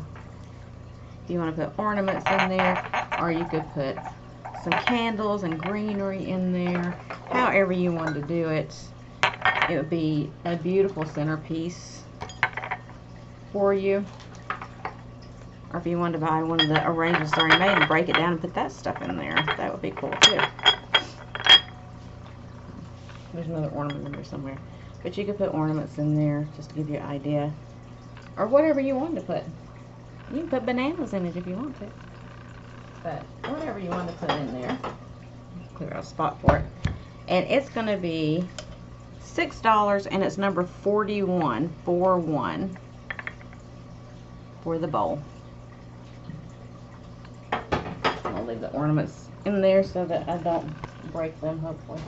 if you want to put ornaments in there, or you could put some candles and greenery in there. However you want to do it, it would be a beautiful centerpiece for you. Or if you wanted to buy one of the arrangements already made and break it down and put that stuff in there, that would be cool too. There's another ornament in there somewhere. But you could put ornaments in there just to give you an idea. Or whatever you want to put. You can put bananas in it if you want to. But whatever you want to put in there. Clear out a spot for it. And it's going to be $6, and it's number 41 for the bowl. I'll leave the ornaments in there so that I don't break them, hopefully.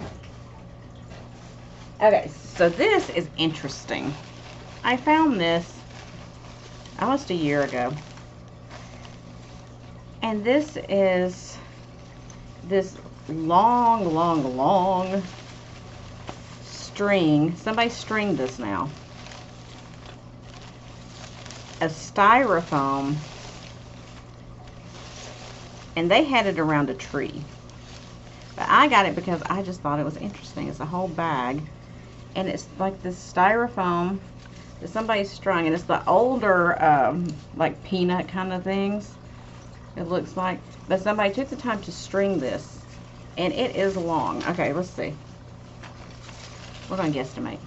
Okay, so this is interesting. I found this almost a year ago. And this is this long string. Somebody stringed this now. A styrofoam. And they had it around a tree. But I got it because I just thought it was interesting. It's a whole bag. And it's like this styrofoam that somebody strung. And it's the older, like peanut kind of things. It looks like. But somebody took the time to string this. And it is long. Okay, let's see. We're going to guesstimate.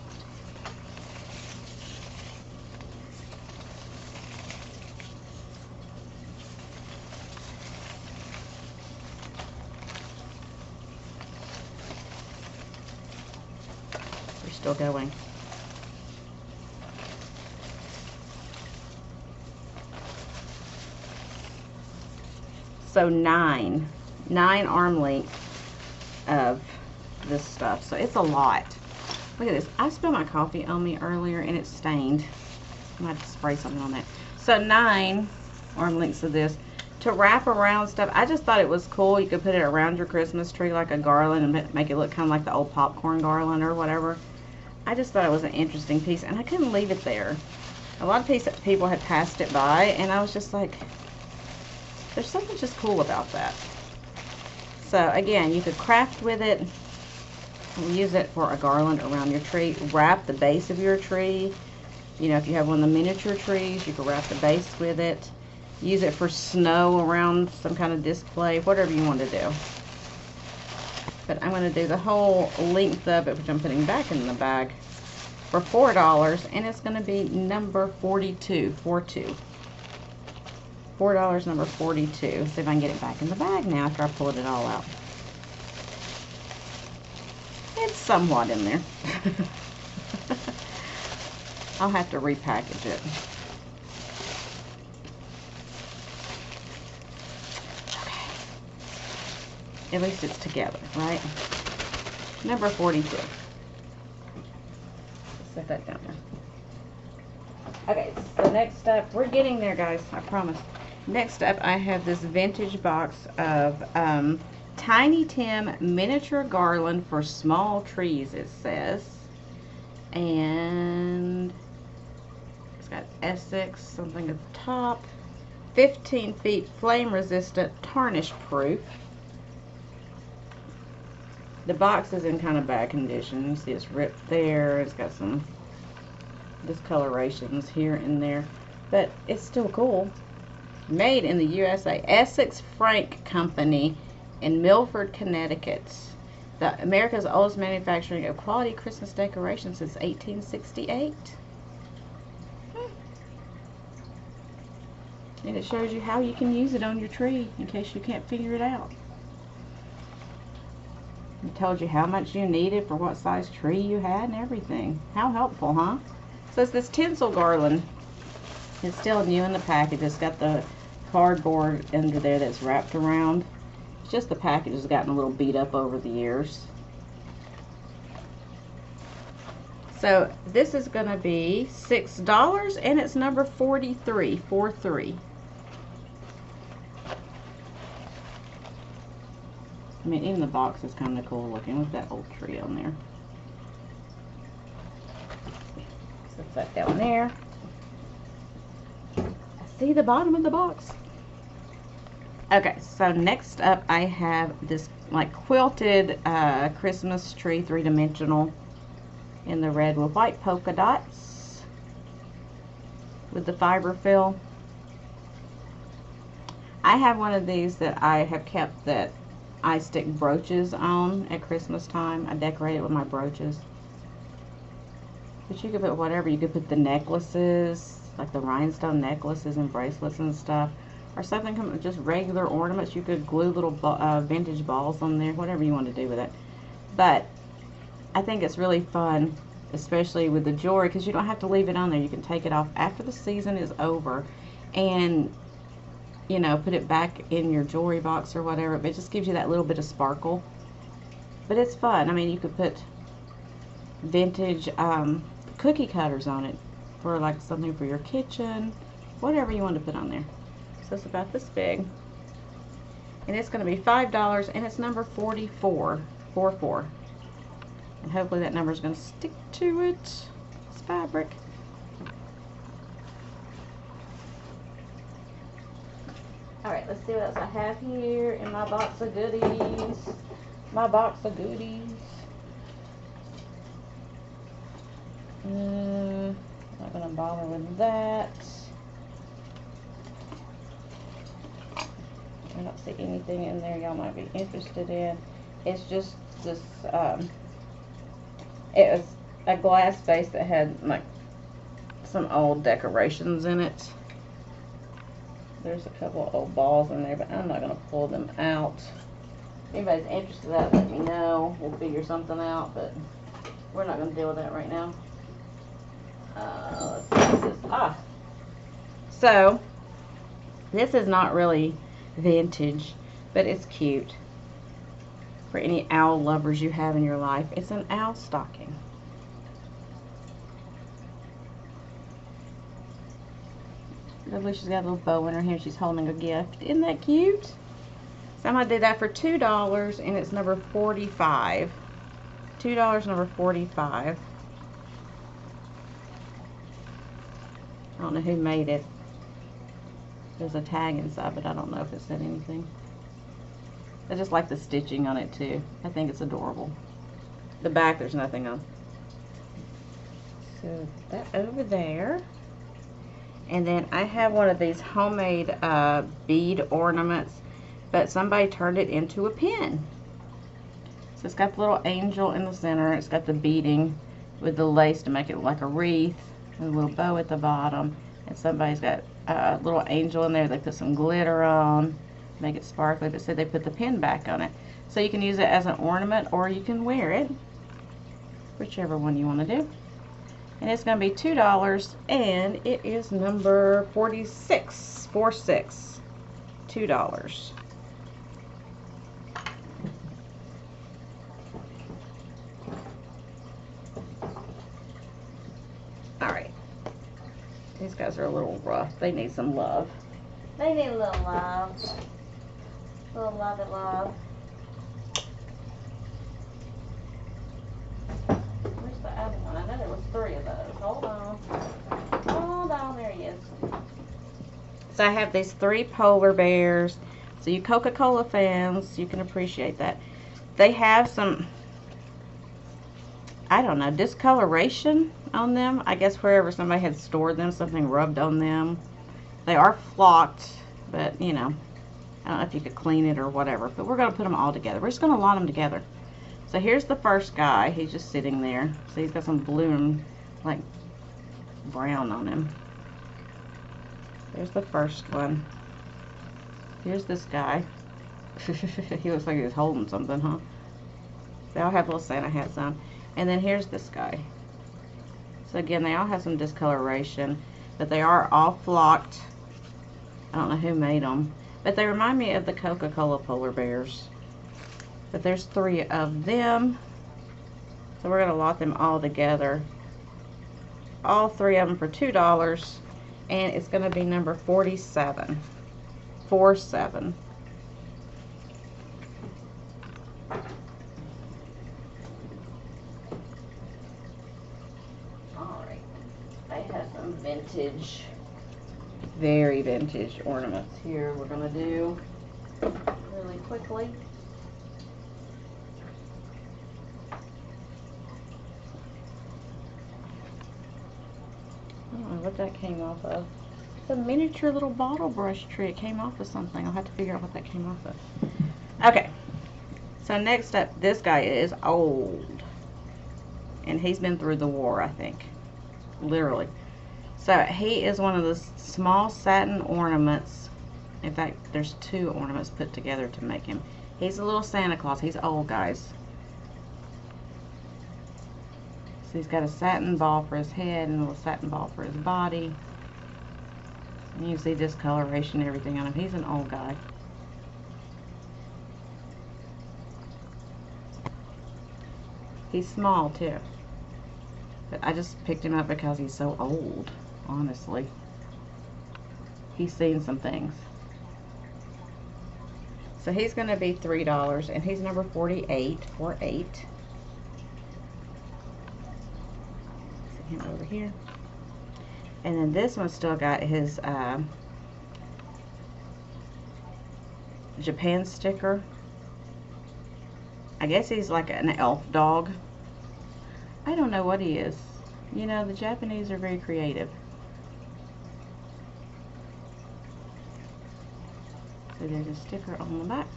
We're still going. So nine arm length of this stuff. So it's a lot. Look at this. I spilled my coffee on me earlier and it's stained. I might have to spray something on that. So 9 arm lengths of this to wrap around stuff. I just thought it was cool. You could put it around your Christmas tree like a garland and make it look kind of like the old popcorn garland or whatever. I just thought it was an interesting piece, and I couldn't leave it there. A lot of people had passed it by, and I was just like, there's something just cool about that. So again, you could craft with it, use it for a garland around your tree, wrap the base of your tree. You know, if you have one of the miniature trees, you can wrap the base with it. Use it for snow around some kind of display, whatever you want to do. But I'm going to do the whole length of it, which I'm putting back in the bag, for $4, and it's going to be number 42, 42. $4, number 42. See if I can get it back in the bag now after I pulled it all out. It's somewhat in there. I'll have to repackage it. Okay. At least it's together, right? Number 42. Let's set that down there. Okay, so next up, we're getting there, guys, I promise. Next up, I have this vintage box of Tiny Tim miniature garland for small trees, it says. And it's got Essex, something at the top. 15 feet flame resistant, tarnish proof. The box is in kind of bad condition. You see it's ripped there. It's got some discolorations here and there, but it's still cool. Made in the USA. Essex Frank Company in Milford, Connecticut. America's oldest manufacturing of quality Christmas decorations since 1868. And it shows you how you can use it on your tree in case you can't figure it out. It told you how much you needed for what size tree you had and everything. How helpful, huh? So it's this tinsel garland. It's still new in the package. It's got the cardboard under there that's wrapped around. It's just the package has gotten a little beat up over the years. So this is going to be $6, and it's number 43, 43. I mean, even the box is kind of cool looking with that old tree on there. Set that down there. I see the bottom of the box. Okay, so next up I have this like quilted Christmas tree, 3-dimensional, in the red with white polka dots with the fiber fill. I have one of these that I have kept that I stick brooches on at Christmas time. I decorate it with my brooches. But you could put whatever. You could put the necklaces, like the rhinestone necklaces and bracelets and stuff. Or something, just regular ornaments. You could glue little vintage balls on there, whatever you want to do with it. But I think it's really fun, especially with the jewelry, because you don't have to leave it on there. You can take it off after the season is over and, you know, put it back in your jewelry box or whatever. But it just gives you that little bit of sparkle. But it's fun. I mean, you could put vintage cookie cutters on it for like something for your kitchen, whatever you want to put on there. So it's about this big, and it's going to be $5, and it's number 44, 44. And hopefully that number is going to stick to it. It's fabric. Alright, let's see what else I have here in my box of goodies. My box of goodies. Not going to bother with that. I don't see anything in there y'all might be interested in. It's just this, it was a glass vase that had like some old decorations in it. There's a couple of old balls in there, but I'm not going to pull them out. If anybody's interested in that, let me know. We'll figure something out, but we're not going to deal with that right now. Let's see what this is. So, this is not really vintage, but it's cute for any owl lovers you have in your life. It's an owl stocking. The Lovely. She's got a little bow in her hair. She's holding a gift. Isn't that cute? So I'm going to do that for $2, and it's number 45. $2, number 45. I don't know who made it. There's a tag inside, but I don't know if it said anything. I just like the stitching on it too. I think it's adorable. The back, there's nothing on. So that over there. And then I have one of these homemade bead ornaments, but somebody turned it into a pin. So it's got the little angel in the center. It's got the beading with the lace to make it like a wreath, and a little bow at the bottom. And somebody's got a little angel in there. They put some glitter on, make it sparkly, but said they put the pin back on it. So you can use it as an ornament, or you can wear it, whichever one you want to do. And it's going to be $2, and it is number 46. 46. $2. Alright. These guys are a little rough. They need some love. They need a little love. A little love and love. Where's the other one? I know there was 3 of those. Hold on. Hold on. There he is. So I have these 3 polar bears. So you Coca-Cola fans, you can appreciate that. They have some, I don't know, discoloration on them. I guess wherever somebody had stored them, something rubbed on them. They are flocked, but you know, I don't know if you could clean it or whatever. But we're going to put them all together. We're just going to lot them together. So here's the first guy. He's just sitting there. So he's got some blue and like brown on him. There's the first one. Here's this guy. He looks like he was holding something, huh? They all have little Santa hats on. And then here's this guy. So again, they all have some discoloration, but they are all flocked. I don't know who made them, but they remind me of the Coca-Cola polar bears. But there's 3 of them. So we're going to lot them all together. All 3 of them for $2. And it's going to be number 47. 47. Alright. I have some vintage, very vintage ornaments here we're going to do really quickly. I don't know what that came off of. It's a miniature little bottle brush tree. It came off of something. I'll have to figure out what that came off of. Okay. So next up, this guy is old. And he's been through the war, I think. Literally. So he is one of the small satin ornaments. In fact, there's 2 ornaments put together to make him. He's a little Santa Claus. He's old, guys. So he's got a satin ball for his head and a little satin ball for his body. And you see discoloration and everything on him. He's an old guy. He's small too. But I just picked him up because he's so old, honestly. He's seen some things. So he's going to be $3, and he's number 48. 48. Him over here. And then this one's still got his Japan sticker. I guess he's like an elf dog. I don't know what he is. You know, the Japanese are very creative. So there's a sticker on the back.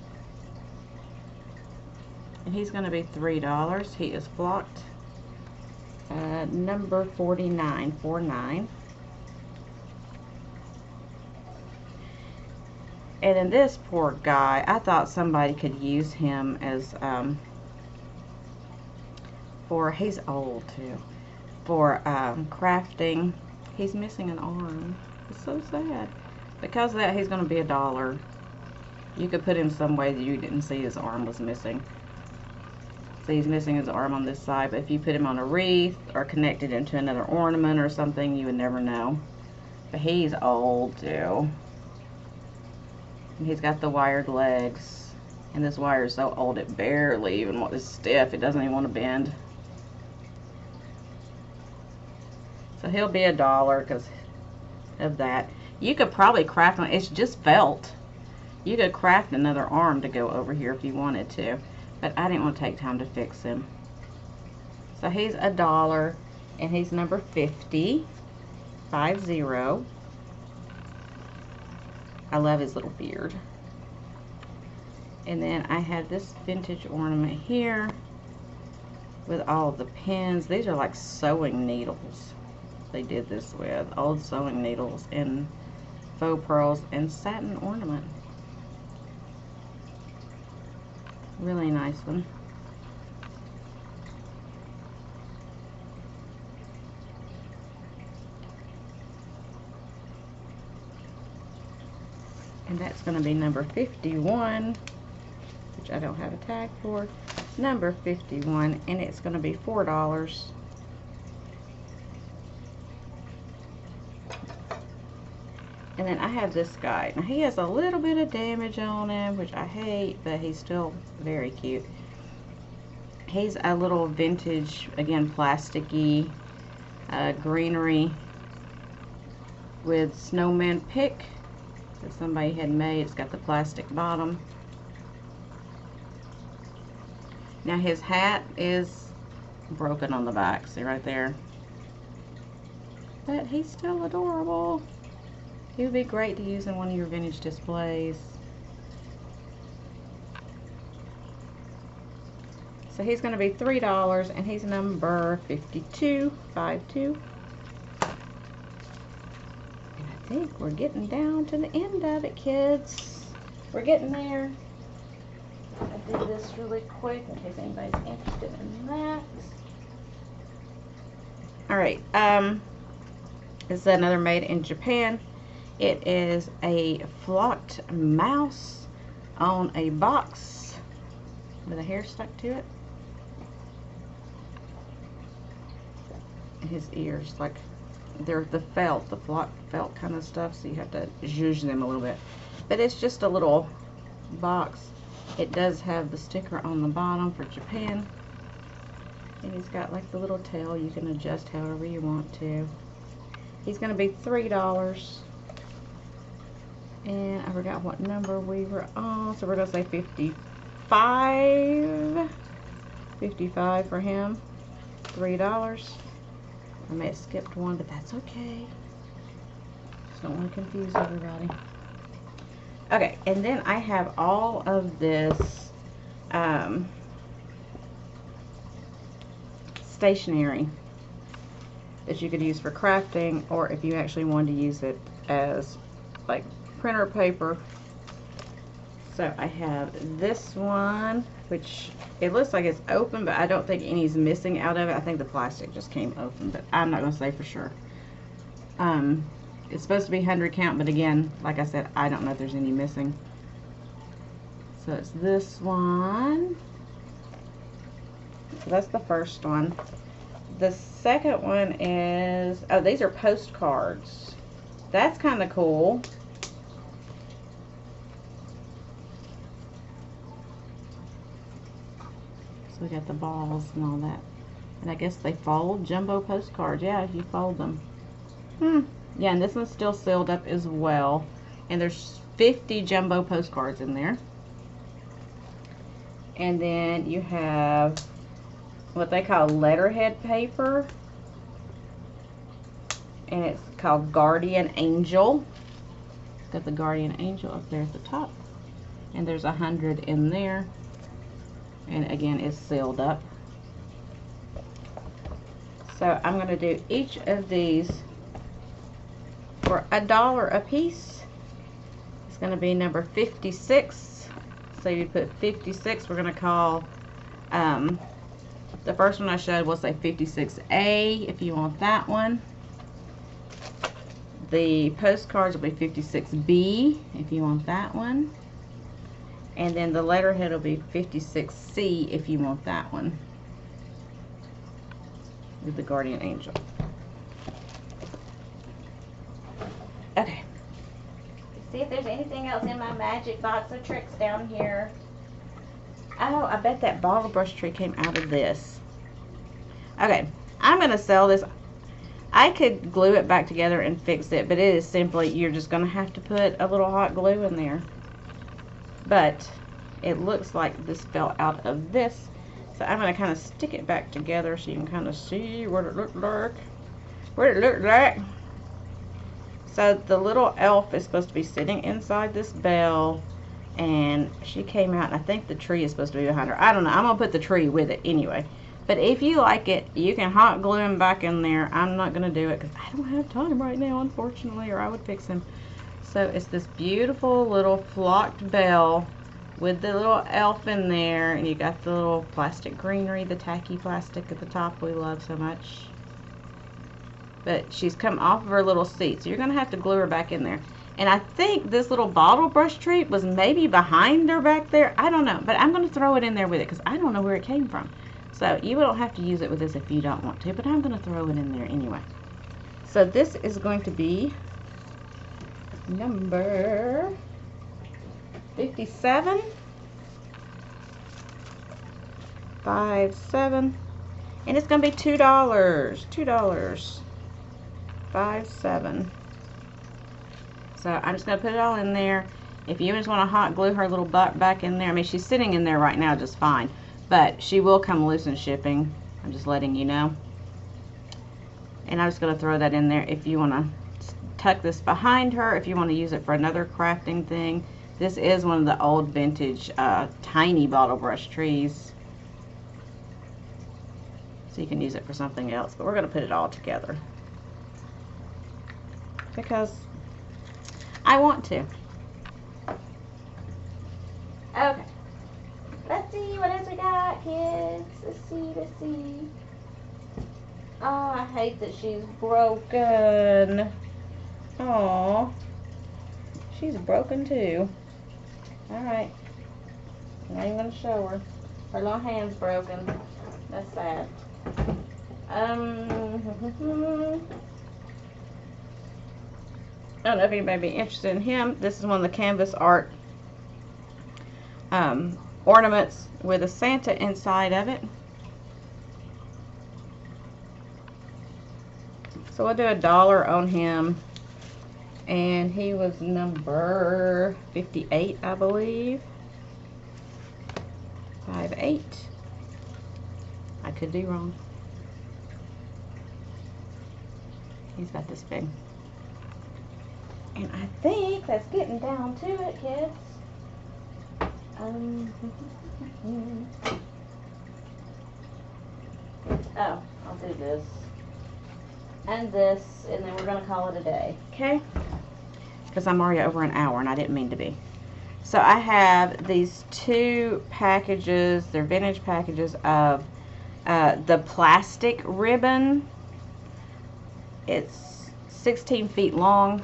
And he's going to be $3. He is flocked. Number 49. 49. And then this poor guy, I thought somebody could use him as, he's old too, for crafting. He's missing an arm. It's so sad. Because of that, he's going to be $1. You could put him some way that you didn't see his arm was missing. So he's missing his arm on this side, but if you put him on a wreath or connected into another ornament or something, you would never know. But he's old too. And he's got the wired legs. And this wire is so old it barely even is stiff. It doesn't even want to bend. So he'll be $1 because of that. You could probably craft one. It's just felt. You could craft another arm to go over here if you wanted to. But I didn't want to take time to fix him. So he's $1. And he's number 50. 50. I love his little beard. And then I have this vintage ornament here with all the pins. These are like sewing needles. They did this with old sewing needles and faux pearls and satin ornament. Really nice one. And that's going to be number 51, which I don't have a tag for. Number 51, and it's going to be $4. And then I have this guy. Now he has a little bit of damage on him, which I hate, but he's still very cute. He's a little vintage, again, plasticky greenery with snowman pick that somebody had made. It's got the plastic bottom. Now his hat is broken on the back, see right there. But he's still adorable. He would be great to use in one of your vintage displays. So he's going to be $3, and he's number 52. 52. And I think we're getting down to the end of it, kids. We're getting there. I'll do this really quick in case anybody's interested in that. Alright, this is another made in Japan. It is a flocked mouse on a box with a hair stuck to it. And his ears, like, they're the felt, the flocked felt kind of stuff, so you have to zhuzh them a little bit. But it's just a little box. It does have the sticker on the bottom for Japan. And he's got like the little tail you can adjust however you want to. He's going to be $3. And I forgot what number we were on, so we're going to say 55. 55 for him. $3. I may have skipped one, but that's okay. Just don't want to confuse everybody. Okay, and then I have all of this stationery that you could use for crafting, or if you actually wanted to use it as like printer paper. So I have this one, which it looks like it's open, but I don't think any's missing out of it. I think the plastic just came open, but I'm not going to say for sure. It's supposed to be 100 count, but again, like I said, I don't know if there's any missing. So it's this one. So that's the first one. The second one is, oh, these are postcards. That's kind of cool. So we got the balls and all that. And I guess they fold, jumbo postcards. Yeah, you fold them. Yeah, and this one's still sealed up as well. And there's 50 jumbo postcards in there. And then you have what they call letterhead paper. And it's called Guardian Angel. Got the Guardian Angel up there at the top. And there's 100 in there. And again, it's sealed up. So I'm going to do each of these for $1 a piece. It's going to be number 56. So you put 56. We're going to call the first one I showed, we'll say 56A if you want that one. The postcards will be 56B if you want that one. And then the letterhead will be 56C if you want that one. With the Guardian Angel. see if there's anything else in my magic box of tricks down here. Oh, I bet that bottle brush tree came out of this. Okay, I'm going to sell this. I could glue it back together and fix it, but it is simply, you're just going to have to put a little hot glue in there. But it looks like this fell out of this. So I'm going to kind of stick it back together so you can kind of see what it looked like. So the little elf is supposed to be sitting inside this bell. And she came out, and I think the tree is supposed to be behind her. I don't know. I'm going to put the tree with it anyway. But if you like it, you can hot glue him back in there. I'm not going to do it because I don't have time right now, unfortunately, or I would fix him. So it's this beautiful little flocked bell with the little elf in there. And you got the little plastic greenery, the tacky plastic at the top we love so much. But she's come off of her little seat, so you're going to have to glue her back in there. And I think this little bottle brush tree was maybe behind her back there. I don't know. But I'm going to throw it in there with it because I don't know where it came from. So you don't have to use it with this if you don't want to. But I'm going to throw it in there anyway. So this is going to be number 57. 57. And it's going to be $2. $2. 57. So I'm just going to put it all in there. If you just want to hot glue her little butt back in there, I mean, she's sitting in there right now just fine. But she will come loose in shipping. I'm just letting you know. And I'm just going to throw that in there. If you want to tuck this behind her, if you want to use it for another crafting thing. This is one of the old vintage tiny bottle brush trees. So you can use it for something else. But we're going to put it all together. Because I want to. Okay. Let's see what else we got, kids. Let's see. Oh, I hate that she's broken. Oh, she's broken too. Alright. I'm not even going to show her. Her little hand's broken. That's sad. I don't know if anybody be interested in him. This is one of the canvas art ornaments with a Santa inside of it. So we'll do $1 on him. And he was number 58, I believe. 58. I could be wrong. He's about this big. And I think that's getting down to it, kids. Oh, I'll do this. And this, and then we're going to call it a day. Okay? Because I'm already over an hour, and I didn't mean to be. So I have these two packages. They're vintage packages of the plastic ribbon. It's 16 feet long.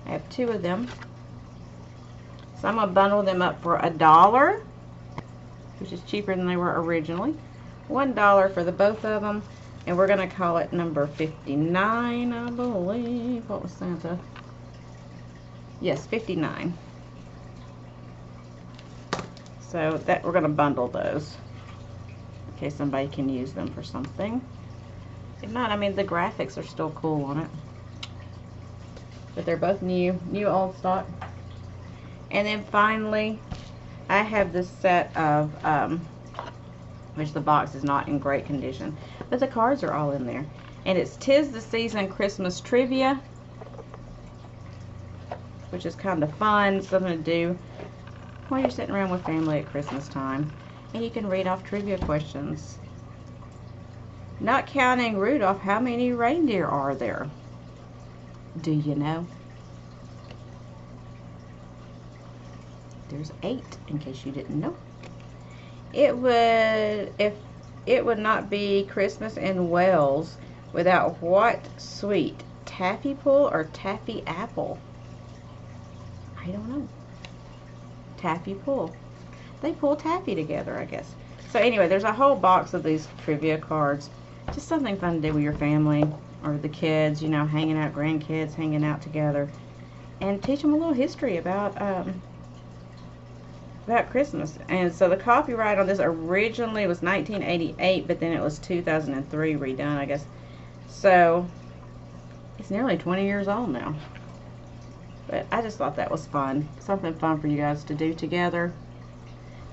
I have two of them. So I'm going to bundle them up for $1, which is cheaper than they were originally. $1 for the both of them. And we're going to call it number 59, I believe. What was Santa? Yes, 59. So that we're going to bundle those in case somebody can use them for something. If not, I mean, the graphics are still cool on it. But they're both new old stock. And then finally, I have this set of, which the box is not in great condition, but the cards are all in there. And it's 'Tis the Season Christmas Trivia, which is kind of fun, something to do while you're sitting around with family at Christmas time. And you can read off trivia questions. Not counting Rudolph, how many reindeer are there? Do you know? There's 8, in case you didn't know. It would not be Christmas in Wales without what sweet? Taffy pull or taffy apple? I don't know. Taffy pull. They pull taffy together, I guess. So anyway, there's a whole box of these trivia cards. Just something fun to do with your family or the kids, you know, hanging out, grandkids hanging out together, and teach them a little history about Christmas. And so the copyright on this originally was 1988, but then it was 2003 redone, I guess. So it's nearly 20 years old now. But I just thought that was fun. Something fun for you guys to do together.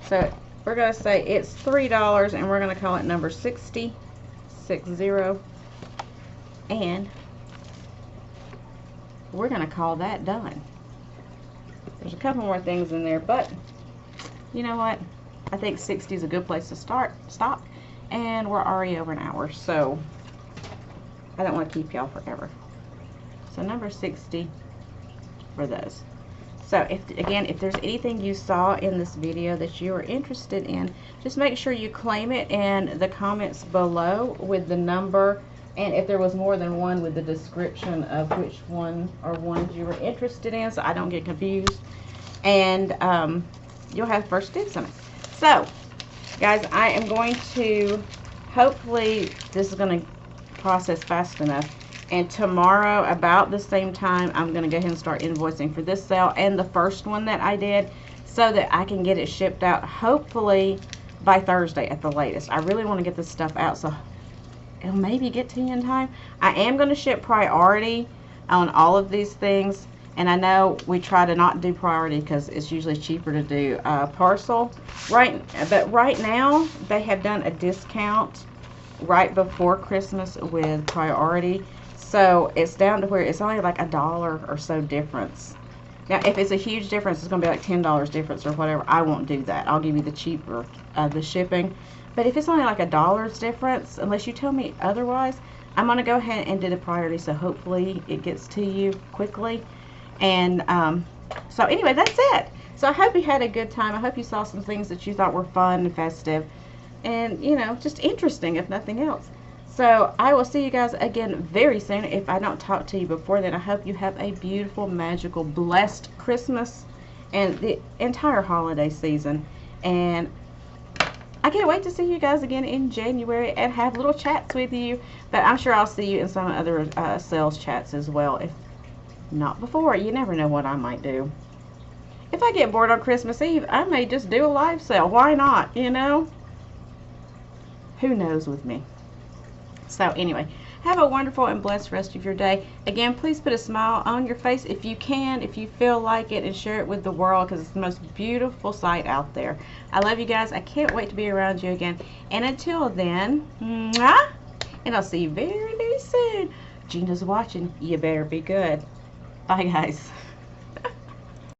So we're going to say it's $3, and we're going to call it number 60. And we're going to call that done. There's a couple more things in there, but you know what? I think 60 is a good place to stop. And we're already over an hour, so I don't want to keep y'all forever. So number 60 for those. So if there's anything you saw in this video that you are interested in, just make sure you claim it in the comments below with the number, and if there was more than one, with the description of which one or ones you were interested in, so I don't get confused. And you'll have first dibs on it. So guys, I am going to, hopefully this is going to process fast enough, and tomorrow about the same time I'm going to go ahead and start invoicing for this sale and the first one that I did, so that I can get it shipped out hopefully by Thursday at the latest. I really want to get this stuff out so it'll maybe get to you in time. I am going to ship priority on all of these things, and I know we try to not do priority because it's usually cheaper to do parcel. But right now they have done a discount right before Christmas with priority. So it's down to where it's only like $1 or so difference. Now, if it's a huge difference, it's going to be like $10 difference or whatever. I won't do that. I'll give you the cheaper, the shipping. But if it's only like $1 difference, unless you tell me otherwise, I'm going to go ahead and do the priority. So hopefully it gets to you quickly. And so anyway, that's it. So I hope you had a good time. I hope you saw some things that you thought were fun and festive. And, you know, just interesting if nothing else. So I will see you guys again very soon. If I don't talk to you before then, I hope you have a beautiful, magical, blessed Christmas and the entire holiday season. And I can't wait to see you guys again in January and have little chats with you. But I'm sure I'll see you in some other sales chats as well. If not before, you never know what I might do. If I get bored on Christmas Eve, I may just do a live sale. Why not, you know? Who knows with me? So anyway, have a wonderful and blessed rest of your day. Again, please put a smile on your face if you can, if you feel like it, and share it with the world, because it's the most beautiful sight out there. I love you guys. I can't wait to be around you again. And until then, mwah, and I'll see you very, very soon. Gina's watching. You better be good. Bye, guys.